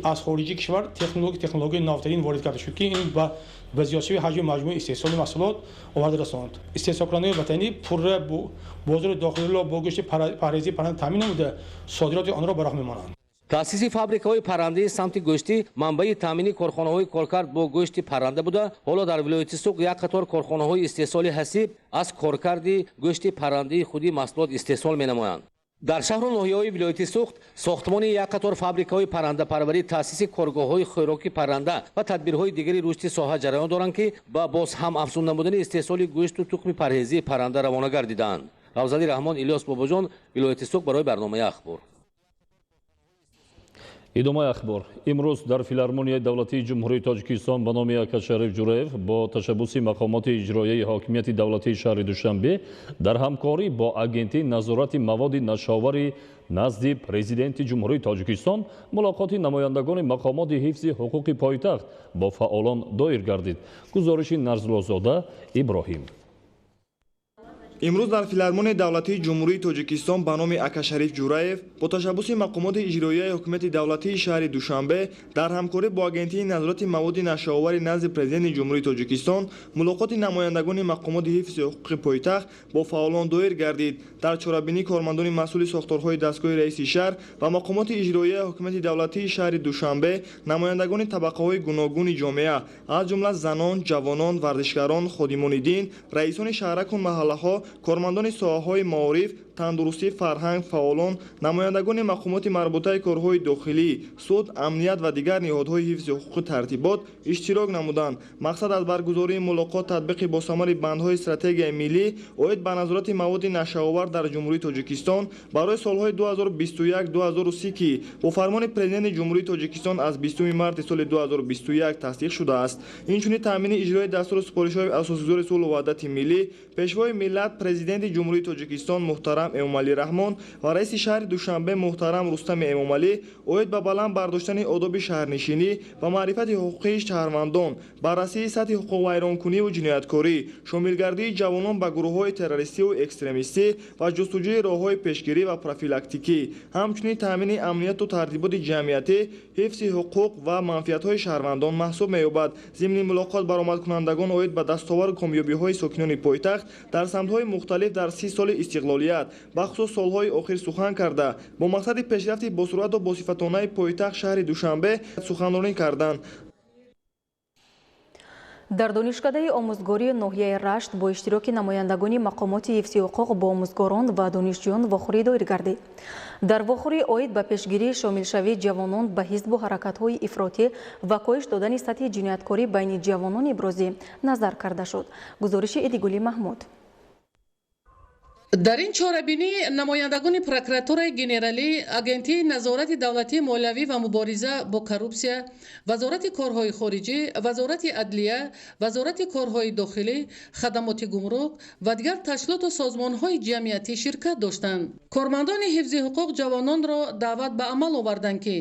аз хориҷи кишвар технологияи навтарин ворид карда шуд ки ин ба зиёдшавии ҳаҷми маҷмӯи истеҳсоли маҳсулот оварда расонд. истеҳсолкунандаҳои ватанӣ пурра бозори дохилиро бо гӯшти парҳезии парранда таъмин намуда, содироти онро ба роҳ мемонанд. таъсиси фабрикаҳои паррандаи самти гӯштӣ манбаи таъмини корхонаҳои коркард бо гӯшти парранда буда, ҳоло дар вилояти суғд як қатор корхонаҳои истеҳсоли ҳасиб аз коркарди гӯшти паррандаи худи маҳсулот истеҳсол менамоянд. дар шаҳру ноҳияҳои вилояти суғд сохтмони як қатор фабрикаҳои паррандапарварӣ, таъсиси коргоҳҳои хӯроки парранда ва тадбирҳои дигари рушди соҳа ҷараён доранд ки ба боз ҳам афзун намудани истеҳсоли гӯшту тухми парҳезии парранда равона гардидаанд. равзали раҳмон, Илёс Бобоҷон, вилояти суғд барои барномаи ахбор. идомаи ахбор. имрӯз дар филармонияи давлатии ҷумҳурии тоҷикистон ба номи Акашариф Ҷураев бо ташаббуси мақомоти иҷроияи ҳокимияти давлатии шаҳри Душанбе дар ҳамкорӣ бо агентии назорати маводи нашовари назди президенти ҷумҳурии тоҷикистон мулоқоти намояндагони мақомоти ҳифзи ҳуқуқи пойтахт бо фаъолон доир гардид. гузориши Нарзуллозода Иброҳим. имрӯз дар филармонияи давлатии ҷумҳурии тоҷикистон ба номи Акашариф Ҷураев бо ташаббуси мақомоти иҷроияи ҳокимияти давлатии шаҳри Душанбе дар ҳамкорӣ бо агентии назорати маводи нашоовари назди президенти ҷумҳурии тоҷикистон мулоқоти намояндагони мақомоти ҳифзи ҳуқуқи пойтахт бо фаъолон доир гардид. дар чорабинии кормандони масъули сохторҳои дастгоҳи раиси шаҳр ва мақомоти иҷроияи ҳокимияти давлатии шаҳри Душанбе намояндагони табақаҳои гуногуни ҷомеа аз ҷумла занон, ҷавонон, варзишгарон, ходимони дин, раисони шаҳраку маҳаллаҳо, кормандони соҳаҳои маориф, тандурустӣ, фарҳанг, фаъолон, намояндагони мақомоти марбутаи корҳои дохилӣ, суд, амният ва дигар ниҳодҳои ҳифзи ҳуқуқи тартибот иштирок намуданд. мақсад аз баргузории мулоқот татбиқи босамари бандҳои стратегияи миллӣ оид ба назорати маводи нашаовар дар ҷумҳурии тоҷикистон барои солҳои 2021-2030 ки бо фармони президенти ҷумҳурии тоҷикистон аз 20 марти соли 2021 тасдиқ шудааст. инчунин таъмини иҷрои дастури супоришҳои асосигузори сулҳу ваҳдати миллӣ, пешвои миллат президенти ҷумҳурии тоҷикистон муҳтарам Эмомалӣ Раҳмон ва раиси шаҳри Душанбе муҳтарам Рустами Эмомалӣ оид ба баланд бардоштани одоби шаҳрнишинӣ ва маърифати ҳуқуқии шаҳрвандон, баррасии сатҳи ҳуқуқвайронкуниву ҷинояткорӣ, шомилгардии ҷавонон ба гурӯҳҳои террористиву экстремистӣ ва ҷустуҷӯи роҳҳои пешгирӣ ва профилактикӣ, ҳамчунин таъмини амнияту тартиботи ҷамъиятӣ, ҳифзи ҳуқуқ ва манфиатҳои шаҳрвандон маҳсуб меёбад. зимни мулоқот баромадкунандагон оид ба дастовару комёбиҳои сокинони пойтахт дар самтҳои мухталиф дар 30 соли истиқлолият бахусус солҳои охир сухан карда бо мақсади пешрафти босуръату босифатонаи пойтахт шаҳри Душанбе суханронӣ карданд. дар донишкадаи омӯзгории ноҳияи Рашт бо иштироки намояндагони мақомоти ҳифзи ҳуқуқ бо омӯзгорон ва донишҷӯён вохӯрӣ доир гардид. дар вохӯрӣ оид ба пешгирии шомилшавии ҷавонон ба ҳизбу ҳаракатҳои ифротӣ ва коҳиш додани сатҳи ҷинояткорӣ байни ҷавонон иброзӣ назар карда шуд. гузориши Эдигули Маҳмуд. дар ин чорабинӣ намояндагони прокуратураи генералӣ, агентии назорати давлатии молиявӣ ва мубориза бо коррупсия, вазорати корҳои хориҷӣ, вазорати адлия, вазорати корҳои дохилӣ, хадамоти гумрук ва дигар ташлоту созмонҳои ҷамъиятӣ ширкат доштанд. кормандони ҳифзи ҳуқуқ ҷавононро даъват ба амал оварданд ки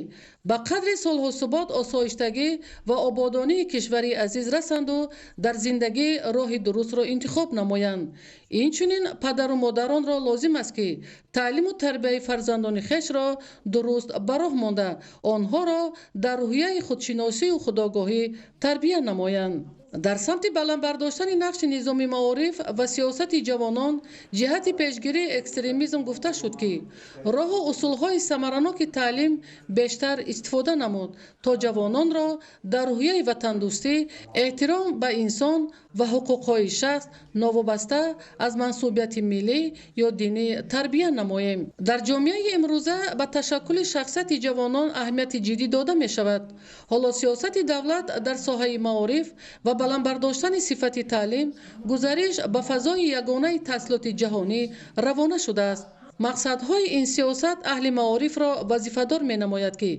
ба қадри солҳосубот осоиштагӣ ва ободонии кишвари азиз расанду дар зиндагӣ роҳи дурустро интихоб намоянд. инчунин падару модаронро лозим аст ки таълиму тарбияи фарзандони хешро дуруст ба роҳ монда, онҳоро дар рӯҳияи худшиносию худогоҳӣ тарбия намоянд. дар самти баландбардоштани нақши низоми маориф ва сиёсати ҷавонон ҷиҳати пешгирии экстремизм гуфта шуд ки роҳу усулҳои самараноки таълим бештар истифода намуд то ҷавононро дар рӯҳияи ватандӯстӣ, эҳтиром ба инсон ва ҳуқуқҳои шахс новобаста аз мансубияти миллӣ ё динӣ тарбия намоем. дар ҷомеаи имрӯза ба ташаккули шахсияти ҷавонон аҳамияти ҷиддӣ дода мешавад. ҳоло сиёсати давлат дар соҳаи маориф ва баландбардоштани сифати таълим гузариш ба фазои ягонаи таҳсилоти ҷаҳонӣ равона шудааст. мақсадҳои ин сиёсат аҳли маорифро вазифадор менамояд ки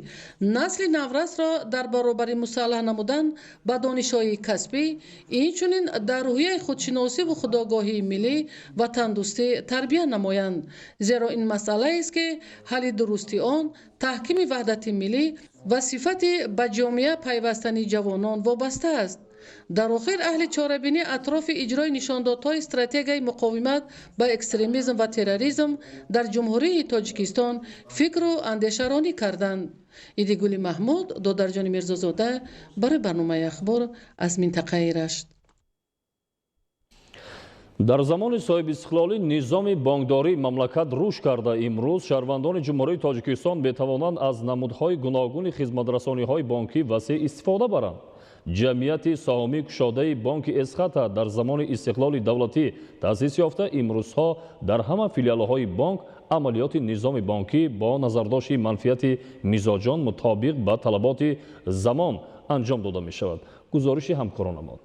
насли наврасро дар баробари мусаллаҳ намудан ба донишҳои касбӣ, инчунин дар рӯҳияи худшиносиву худогоҳии миллӣ ва тандурустӣ тарбия намоянд. зеро ин масъалаест ки ҳалли дурусти он таҳкими ваҳдати миллӣ ва сифати ба ҷомеа пайвастани ҷавонон вобаста аст. дар охир аҳли чорабинӣ атрофи иҷрои нишондодҳои стратегияи муқовимат ба экстремизм ва терроризм дар ҷумҳурии тоҷикистон фикру андешаронӣ карданд. Идигули Маҳмуд, Додарҷони Мирзозода, барои барномаи ахбор аз минтақаи Рашт. дар замони соҳибистиқлолӣ низоми бонкдории мамлакат рушд карда имрӯз шаҳрвандони ҷумҳурии тоҷикистон метавонанд аз намудҳои гуногуни хизматрасониҳои бонкӣ васеъ истифода баранд. ҷамъияти саҳомии кушодаи бонки Эсхата дар замони истиқлоли давлатӣ таъсис ёфта имрӯзҳо дар ҳама филиалҳои бонк амалиёти низоми бонкӣ бо назардошти манфиати мизоҷон мутобиқ ба талаботи замон анҷом дода мешавад. гузориши ҳамкоронамон.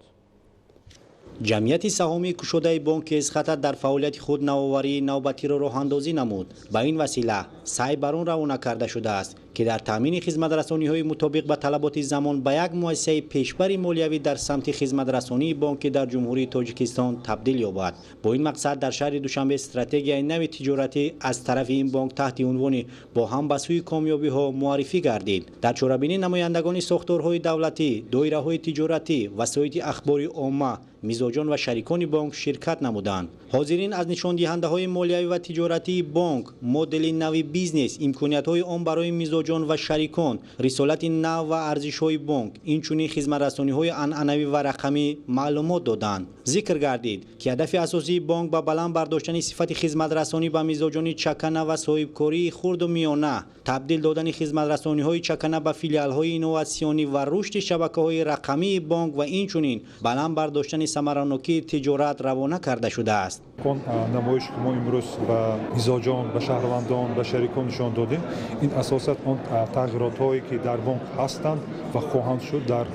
ҷамъияти саҳомии кушодаи бонки Эсхата дар фаъолияти худ навоварии навбатиро роҳандозӣ намуд. ба ин васила сай бар он равона карда шудааст که در تامین خدمت‌رسانی‌های مطابق به طلبات زمان به یک مؤسسه پیشبر مالیوی در سمت خدمت‌رسانی بانکی در جمهوری تاجیکستان تبدیل یابد. با این مقصد در شهر دوشنبه استراتژی نو تجارتی از طرف این بانک تحت عنوان با هم به سوی کامیابی‌ها معرفی گردید. در چورابینی نمایندگان ساختارهای دولتی، دایره‌های تجارتی، وسایط اخباری عامه، میزاجان و شریکان بانک شرکت نمودند. حاضرین از نشان دهنده های مالیوی و تجارتی بانک، مدل نوی بیزنس، امکانات های آن برای میزاجان و شریکان، رسالت نو و ارزش های بانک، اینچنین خدمت رسانی های عنعنوی و رقمی معلومات دادند. ذکر گردید که هدف اساسی بانک به بلند برداشتن صفت خدمت رسانی به میزاجان چکنه و صاحبکاری خرد و میانه، تبدیل دادن خدمت رسانی های چکنه به فیلیال های اینوواسیونی و رشد شبکه های رقمی بانک و اینچنین بلند برداشتن ثمرانکی تجارت روانه کرده شده است. اون نمایش که ما امروز به میزاجان و شهروندان و شریکان نشان دادیم، این اساساً اون تغییرات هایی که در بانک هستند و خواهند شد در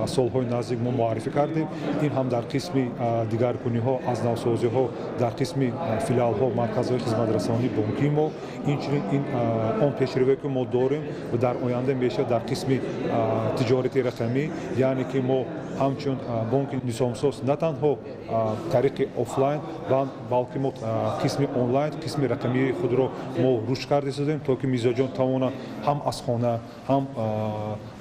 سالهای نزدیک ما معرفی کردیم. این هم در قسم دیگرگونی ها، از نوسازی ها در قسم فیلیال ها، مرکزهای خدمت رسانی بانکی ما، اینچنین این اون پیشروی که ما داریم و در آینده میشه در قسم تجارتی رقمی، یعنی که ما همچون بانک نظامساز نه تنها طریق آفلاین بلکه ما قسم آنلاین، قسم رقمی خود را ما رشد کرده شدیم تا که میزاجان توانند هم از خانه هم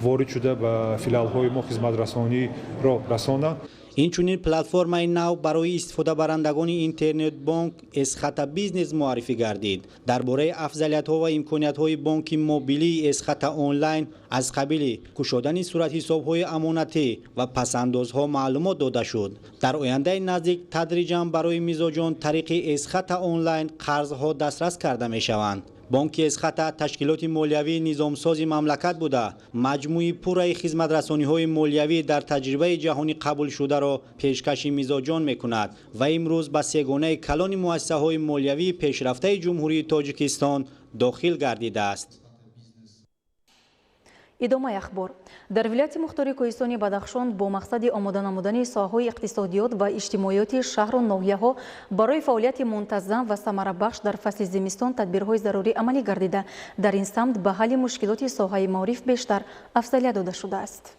وارد شده به فیلیال های ما خدمت رسانی را رسانند. اینچنین پلتفرم نو برای استفاده برندگان اینترنت بانک اسخط بیزنس معرفی گردید. درباره افضلیت‌ها و امکانات‌های بانک موبیلی اسخط آنلاین از قبیل گشودن صورت حساب‌های امانتی و پس‌اندازها معلومات داده شد. در آینده نزدیک تدریجاً برای میزاجان طریق اسخط آنلاین قرض‌ها دسترس کرده می‌شوند. بانک اسخط تشکیلات مالیوی نظامساز مملکت بوده، مجموعی پوره خدمت رسانی‌های مالیوی در تجربه جهانی قبول شده را پیشکش میزاجان می‌کند و امروز به سگانه کلان مؤسسه‌های مالیوی پیشرفته جمهوری تاجیکستان داخل گردیده است. ادامه اخبار. در ولایت مختار کوهستانی بدخشان با مقصد آماده نمودن ساحه‌های اقتصادیات و اجتماعیاتی شهر و ناحیه‌ها برای فعالیت منتظم و ثمره بخش در فصل زمستان تدبیرهای ضروری عملی گردیده، در این سمت به حل مشکلات ساحه معارف بیشتر افزایش داده شده است.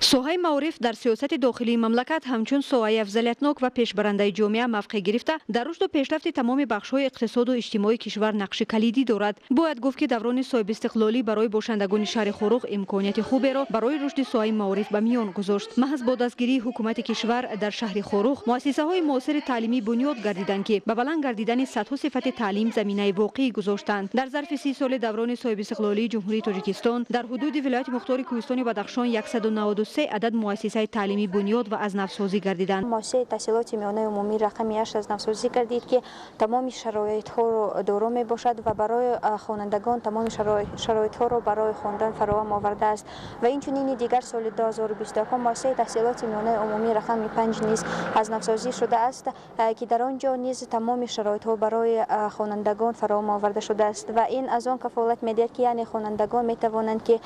ساحه معارف در سیاست داخلی مملکت همچون ساحه افضلیتناک و پیشبرنده جامعه موقع گرفته در رشد و پیشرفت تمام بخش‌های اقتصاد و اجتماعی کشور نقش کلیدی دارد. باید گفت که دوران صاحب استقلالی برای باشندگان شهر خروق امکانیت خوبی را برای رشد ساحه معارف به میان گذاشت. محض با دستگیری حکومت کشور در شهر خروق مؤسسه‌های معاصر تعلیمی بنیاد گردیدند که به بلند گردیدن سطح و صفت تعلیم زمینه واقعی گذاشتند. در ظرف 30 سال دوران صاحب استقلالی جمهوری تاجیکستان در حدود ولایت مختار کوهستانی بدخشان 193 عدد مؤسسه تعلیمی بنیاد و از نوسازی گردیدند. مؤسسه تحصیلات میانه عمومی رقمی 8 از نوسازی گردید که تمام شرایط ها رو دارا می باشد و برای خوانندگان تمام شرایط ها رو برای خواندن فراهم آورده است و اینچنین دیگر سال 2021 مؤسسه تحصیلات میانه عمومی رقمی 5 نیز از نوسازی شده است که در آنجا نیز تمام شرایط ها برای خوانندگان فراهم آورده شده است و این از آن کفالت می‌دهد که یعنی خوانندگان می توانند که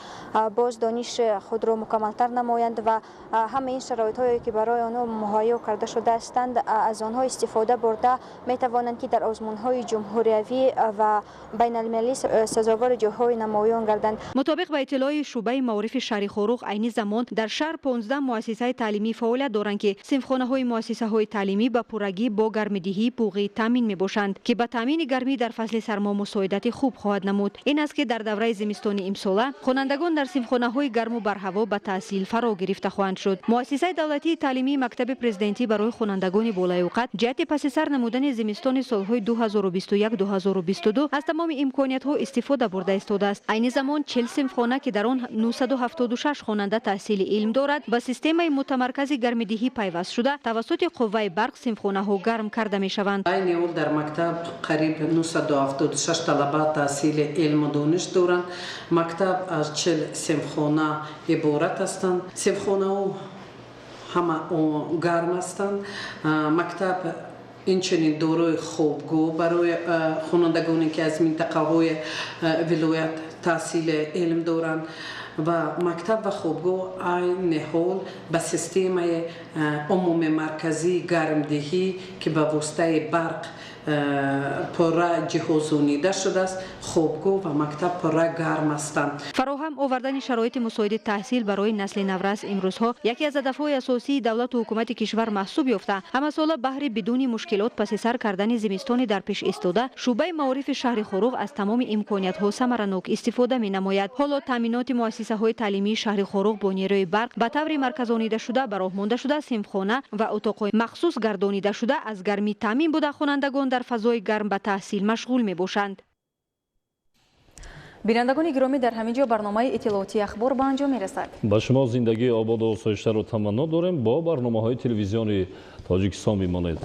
باز دانش خود را مکمل‌تر نمایند و همه این شرایط هایی که برای آنها مهیا کرده شده هستند از آنها استفاده برده می توانند که در آزمون های جمهوریوی و بین المللی سزاوار جاهای نمایان گردند. مطابق با اطلاع شعبه معارف شهر خروق عین زمان در شهر 15 مؤسسه تعلیمی فعالیت دارند که صنفخانه های مؤسسه های تعلیمی با پورگی با گرمدهی بوغی تامین می باشند که با تامین گرمی در فصل سرما مساعدت خوب خواهد نمود. این است که در دوره زمستان امسال خوانندگان در صنفخانه های گرم و برهوا به تحصیل فرا گرفته خواهند شد. مؤسسه دولتی تعلیمی مکتب پرزیدنتی برای خوانندگان بالایوقت جهت پس سر نمودن زمستان سالهای 2021-2022 از تمام امکانیت‌ها استفاده برده ایستاده است. عین زمان 40 صنفخانه که در آن 976 خواننده تحصیل علم دارد با سیستم متمرکز گرمدهی پیوست شده توسط قوه برق صنفخانه‌ها گرم کرده می‌شوند. عین حال در مکتب قریب 976 طلبه تحصیل علم و دانش دارند. مکتب از 40 صنفخانه عبارت هستند. صنفخانه همه گرم هستند. مکتب اینچنین دارای خوابگاه برای خوانندگانی که از منطقه های ولایت تحصیل علم دارند و مکتب و خوابگاه عین حال به سیستم عمومی مرکزی گرمدهی که به واسطه برق پورا جهازانیده شده است. خوابگاه و مکتب پورا گرم هستند. فراهم آوردن شرایط مساعد تحصیل برای نسل نورس امروزها یکی از هدف‌های اساسی دولت و حکومت کشور محسوب یافته. همه ساله بهر بدون مشکلات پس سر کردن زمستان در پیش ایستاده، شعبه معارف شهر خروغ از تمام امکانیت‌ها ثمرناک استفاده می‌نماید. حالا تامینات مؤسسه‌های تعلیمی شهر خروغ با نیروی برق به طور مرکزانیده شده، به راه مانده شده، صنفخانه و اتاق‌های مخصوص گردانیده شده، از گرمی تامین بوده خوانندگان در فضای گرم به تحصیل مشغول می‌باشند. بینندگان گرامی، در همینجا برنامه اطلاعاتی اخبار به انجام می‌رسد. با شما زندگی آباد و آسایش‌تر رو تمنا داریم. با برنامه‌های تلویزیونی تاجیکستان بمانید.